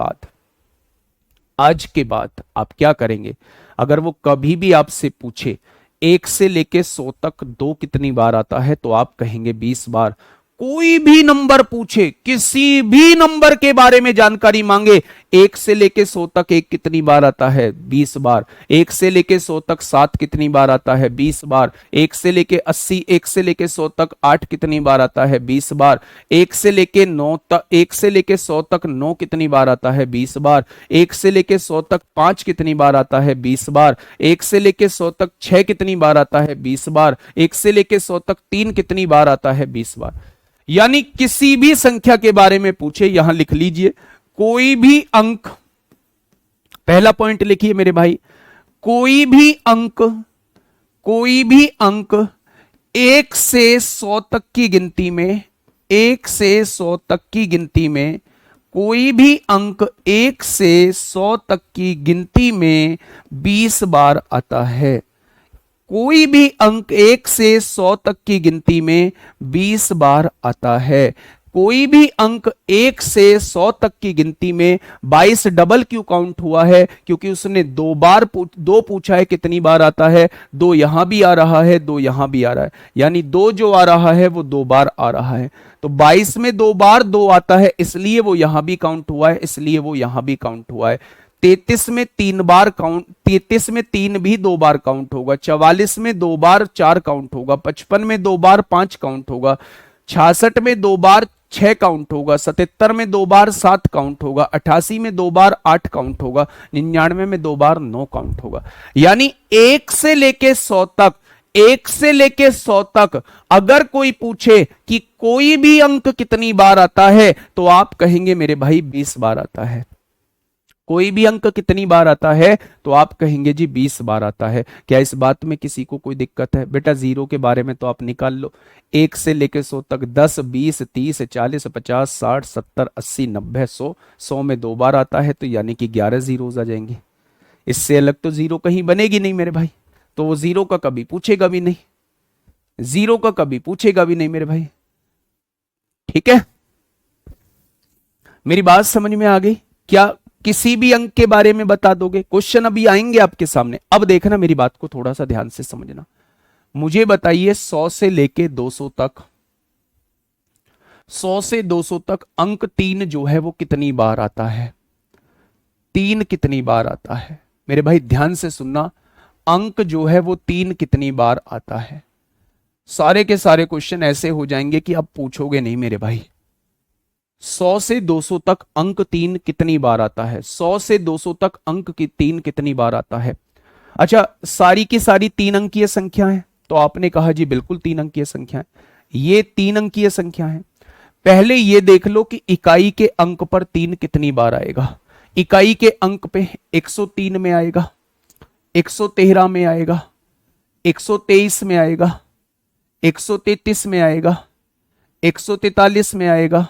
बाद आप क्या करेंगे, अगर वो कभी भी आपसे पूछे 1 से लेके 100 तक 2 कितनी बार आता है, तो आप कहेंगे 20 बार। कोई भी नंबर पूछे, किसी भी नंबर के बारे में जानकारी मांगे, 1 से लेके 100 तक 1 कितनी बार आता है, 20 बार। 1 से लेके 100 तक 7 कितनी बार आता है, 20 बार। 1 से लेके 80, 1 से लेके 100 तक 8 कितनी बार आता है, 20 बार। 1 से लेके 9 तक, 1 से लेके 100 तक 9 कितनी बार आता है, 20 बार। 1 से लेके 100 तक 5 कितनी बार आता है, 20 बार। 1 से लेके 100 तक 6 कितनी बार आता है, 20 बार। 1 से लेके 100 तक 3 कितनी बार आता है, 20 बार। यानी किसी भी संख्या के बारे में पूछे, यहां लिख लीजिए, कोई भी अंक, पहला पॉइंट लिखिए मेरे भाई, कोई भी अंक 1 से 100 तक की गिनती में, 1 से 100 तक की गिनती में, कोई भी अंक 1 से 100 तक की गिनती में 20 बार आता है। कोई भी अंक 1 से 100 तक की गिनती में 20 बार आता है। कोई भी अंक 1 से 100 तक की गिनती में 22 डबल क्यों काउंट हुआ है, क्योंकि उसने 2 बार 2 पूछा है कितनी बार आता है, 2 यहां भी आ रहा है, 2 यहां भी आ रहा है, यानी 2 जो आ रहा है वो 2 बार आ रहा है। तो 22 में 2 बार 2 आता है, इसलिए वो यहां भी काउंट हुआ है, इसलिए वो यहां भी काउंट हुआ है। 33 में 3 बार काउंट, 33 में 3 भी 2 बार काउंट होगा। 44 में 2 बार 4 काउंट होगा। 55 में 2 बार 5 काउंट होगा। 66 में 2 बार 6 काउंट होगा। 77 में 2 बार 7 काउंट होगा। 88 में 2 बार 8 काउंट होगा। 99 में 2 बार 9 काउंट होगा। यानी 1 से लेके 100 तक 1 से लेके 100 तक अगर कोई पूछे कि कोई भी अंक कितनी बार आता है, तो आप कहेंगे मेरे भाई 20 बार आता है। कोई भी अंक कितनी बार आता है, तो आप कहेंगे जी 20 बार आता है। क्या इस बात में किसी को कोई दिक्कत है? बेटा जीरो के बारे में तो आप निकाल लो। 1 से लेके 100 तक 10 20 30 40 50 60 70 80 90 100, 100 में 2 बार आता है, तो यानी कि 11 जीरोज आ जाएंगे। इससे अलग तो जीरो कहीं बनेगी नहीं मेरे भाई, तो वो जीरो का कभी पूछेगा भी नहीं, जीरो का कभी पूछेगा भी नहीं मेरे भाई। ठीक है, मेरी बात समझ में आ गई? क्या किसी भी अंक के बारे में बता दोगे? क्वेश्चन अभी आएंगे आपके सामने। अब देखना, मेरी बात को थोड़ा सा ध्यान से समझना। मुझे बताइए 100 से लेके 200 तक, 100 से 200 तक अंक 3 जो है वो कितनी बार आता है? 3 कितनी बार आता है मेरे भाई? ध्यान से सुनना, अंक जो है वो 3 कितनी बार आता है? सारे के सारे क्वेश्चन ऐसे हो जाएंगे कि अब पूछोगे नहीं मेरे भाई। 100 से 200 तक अंक 3 कितनी बार आता है? 100 से 200 तक अंक की 3 कितनी बार आता है? अच्छा, सारी की सारी 3 अंकीय संख्या है, तो आपने कहा जी बिल्कुल 3 अंकीय संख्या है, ये 3 अंकीय संख्या है। पहले ये देख लो कि इकाई के अंक पर 3 कितनी बार आएगा। इकाई के अंक पे 103 में आएगा, 113 में आएगा, 123 में आएगा, 133 में आएगा, 143 में आएगा,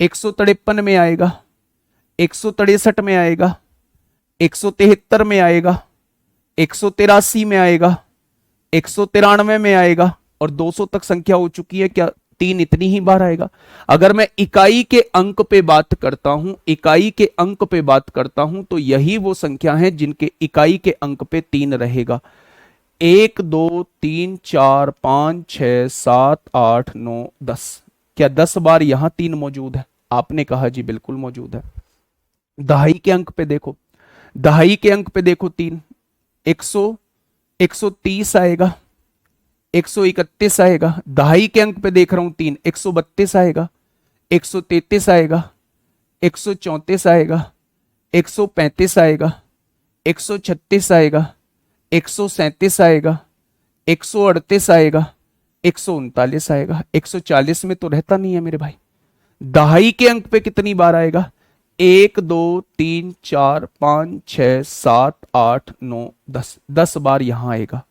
153 में आएगा, 163 में आएगा, 173 में आएगा, 183 में आएगा, 193 में आएगा, और 200 तक संख्या हो चुकी है। क्या 3 इतनी ही बार आएगा? अगर मैं इकाई के अंक पे बात करता हूं, इकाई के अंक पे बात करता हूं, तो यही वो संख्या है जिनके इकाई के अंक पे 3 रहेगा। 1 2 3 4 5 6 7 8 9 10। क्या 10 बार यहां 3 मौजूद है? आपने कहा जी बिल्कुल मौजूद है। दहाई के अंक पे देखो, दहाई के अंक पे देखो 3, 130 आएगा, 131 आएगा। दहाई के अंक पे देख रहा हूं 3, 132 आएगा, 133 आएगा, 134 आएगा, 135 आएगा, 136 आएगा, 137 आएगा, 138 आएगा, 139 आएगा। 140 में तो रहता नहीं है मेरे भाई। दहाई के अंक पे कितनी बार आएगा? 1 2 3 4 5 6 7 8 9 10, 10 बार यहां आएगा।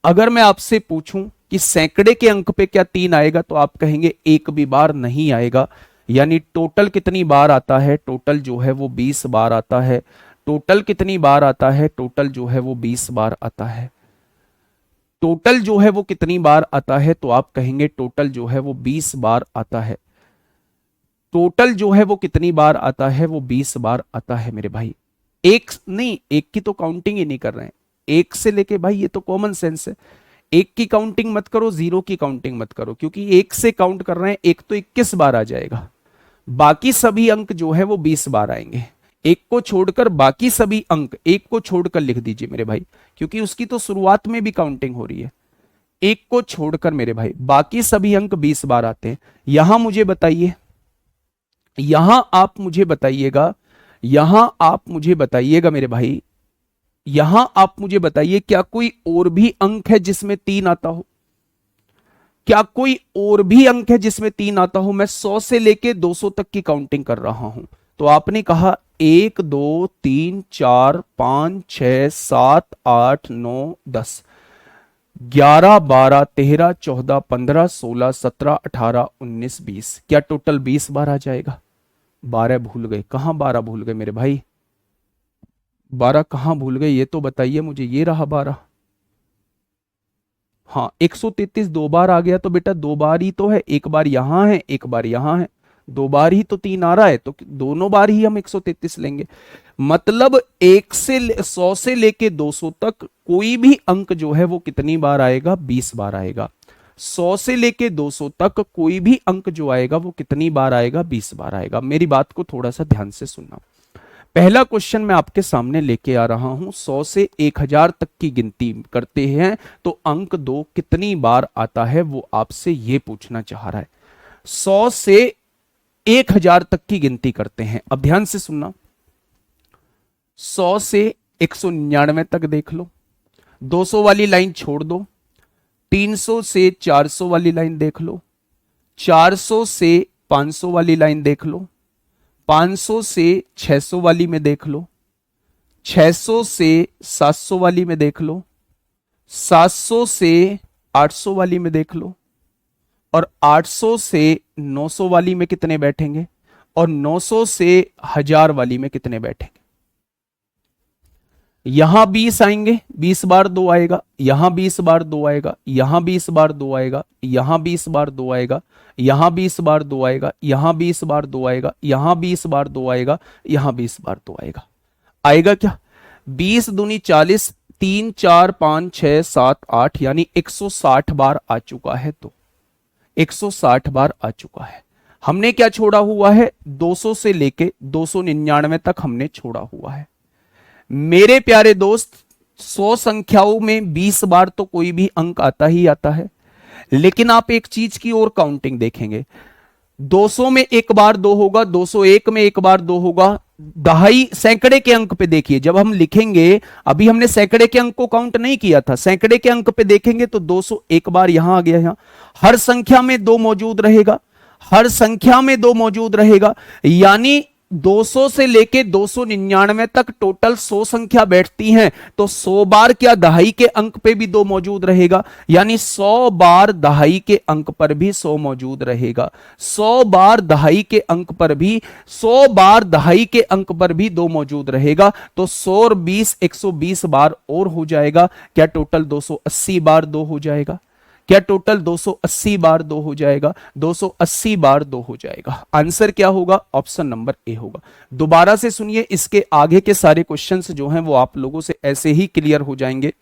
अगर मैं आपसे पूछूं कि सैकड़े के अंक पे क्या 3 आएगा, तो आप कहेंगे एक भी बार नहीं आएगा। यानी टोटल कितनी बार आता है? टोटल जो है वो 20 बार आता है। टोटल कितनी बार आता है? टोटल जो है वो 20 बार आता है। टोटल जो है वो कितनी बार आता है? तो आप कहेंगे टोटल जो है वो 20 बार आता है। टोटल जो है वो कितनी बार आता है? वो 20 बार आता है मेरे भाई। एक नहीं, एक की तो काउंटिंग ही नहीं कर रहे हैं। एक से लेके भाई, ये तो कॉमन सेंस है। एक की काउंटिंग मत करो, जीरो की काउंटिंग मत करो, क्योंकि एक से काउंट कर रहे हैं, एक तो 21 बार आ जाएगा। बाकी सभी अंक जो है वो 20 बार आएंगे। एक को छोड़कर बाकी सभी अंक, एक को छोड़कर लिख दीजिए मेरे भाई, क्योंकि उसकी तो शुरुआत में भी काउंटिंग हो रही है। एक को छोड़कर मेरे भाई बाकी सभी अंक 20 बार आते हैं। यहां मुझे बताइए, यहां आप मुझे बताइएगा, यहां आप मुझे बताइएगा मेरे भाई, यहां आप मुझे बताइए क्या कोई और भी अंक है जिसमें 3 आता हो? क्या कोई और भी अंक है जिसमें 3 आता हो? मैं 100 से लेके 200 तक की काउंटिंग कर रहा हूं। तो आपने कहा 1 2 3 4 5 6 7 8 9 10, 11 12 13 14 15 16 17 18 19 20। क्या टोटल 20 बार आ जाएगा? 12 भूल गए। कहां 12 भूल गए मेरे भाई? 12 कहां भूल गए, ये तो बताइए मुझे। ये रहा 12। हाँ, 133 2 बार आ गया, तो बेटा 2 बार ही तो है। एक बार यहां है, एक बार यहां है, 2 बार ही तो 3 आ रहा है, तो दोनों बार ही हम 133 लेंगे। मतलब 100 से लेके 200 तक कोई भी अंक जो है वो कितनी बार आएगा? 20 बार आएगा। 100 से लेके 200 तक कोई भी अंक जो आएगा वो कितनी बार आएगा? 20 बार आएगा। मेरी बात को थोड़ा सा ध्यान से सुनना। पहला क्वेश्चन मैं आपके सामने लेके आ रहा हूं। 100 से 1000 तक की गिनती करते हैं तो अंक 2 कितनी बार आता है, वो आपसे ये पूछना चाह रहा है। 100 से 1000 तक की गिनती करते हैं। अब ध्यान से सुनना, 100 से 199 तक देख लो, 200 वाली लाइन छोड़ दो, 300 से 400 वाली लाइन देख लो, 400 से 500 वाली लाइन देख लो, 500 से 600 वाली में देख लो, 600 से 700 वाली में देख लो, 700 से 800 वाली में देख लो, और 800 से 900 वाली में कितने बैठेंगे, और 900 से 1000 वाली में कितने बैठेंगे। यहां 20 आएंगे, 20 बार 2 आएगा, यहां 20 बार 2 आएगा, यहां 20 बार 2 आएगा, यहां 20 बार 2 आएगा, यहां 20 बार 2 आएगा, यहां 20 बार 2 आएगा, यहां 20 बार 2 आएगा, यहां 20 बार 2 आएगा। आएगा क्या? 20 दूनी 40, 3 4 5 6 7 8 यानी 160 बार आ चुका है। तो 160 बार आ चुका है। हमने क्या छोड़ा हुआ है? 200 से लेके 299 तक हमने छोड़ा हुआ है। मेरे प्यारे दोस्त, 100 संख्याओं में 20 बार तो कोई भी अंक आता ही आता है, लेकिन आप एक चीज की और काउंटिंग देखेंगे। 200 में एक बार 2 होगा, 201 में एक बार 2 होगा, दहाई सैकड़े के अंक पे देखिए, जब हम लिखेंगे, अभी हमने सैकड़े के अंक को काउंट नहीं किया था, सैकड़े के अंक पे देखेंगे तो 200 एक बार यहां आ गया, यहां हर संख्या में 2 मौजूद रहेगा, हर संख्या में 2 मौजूद रहेगा, यानी 200 से लेके 299 तक टोटल 100 संख्या बैठती हैं, तो 100 बार क्या दहाई के अंक पे भी 2 मौजूद रहेगा, यानी 100 बार दहाई के अंक पर भी 100 मौजूद रहेगा, 100 बार दहाई के अंक पर भी 100 बार दहाई के अंक पर भी 2 मौजूद रहेगा, तो 100 और 20 120 बार और हो जाएगा। क्या टोटल 280 बार 2 हो जाएगा? क्या टोटल 280 बार 2 हो जाएगा? 280 बार 2 हो जाएगा। आंसर क्या होगा? ऑप्शन नंबर ए होगा। दोबारा से सुनिए, इसके आगे के सारे क्वेश्चंस जो हैं वो आप लोगों से ऐसे ही क्लियर हो जाएंगे।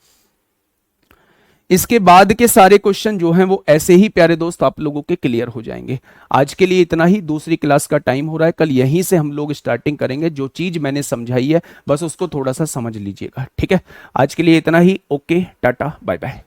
इसके बाद के सारे क्वेश्चन जो हैं वो ऐसे ही प्यारे दोस्त आप लोगों के क्लियर हो जाएंगे। आज के लिए इतना ही, दूसरी क्लास का टाइम हो रहा है, कल यहीं से हम लोग स्टार्टिंग करेंगे। जो चीज मैंने समझाई है बस उसको थोड़ा सा समझ लीजिएगा, ठीक है। आज के लिए इतना ही, ओके, टाटा, बाय बाय।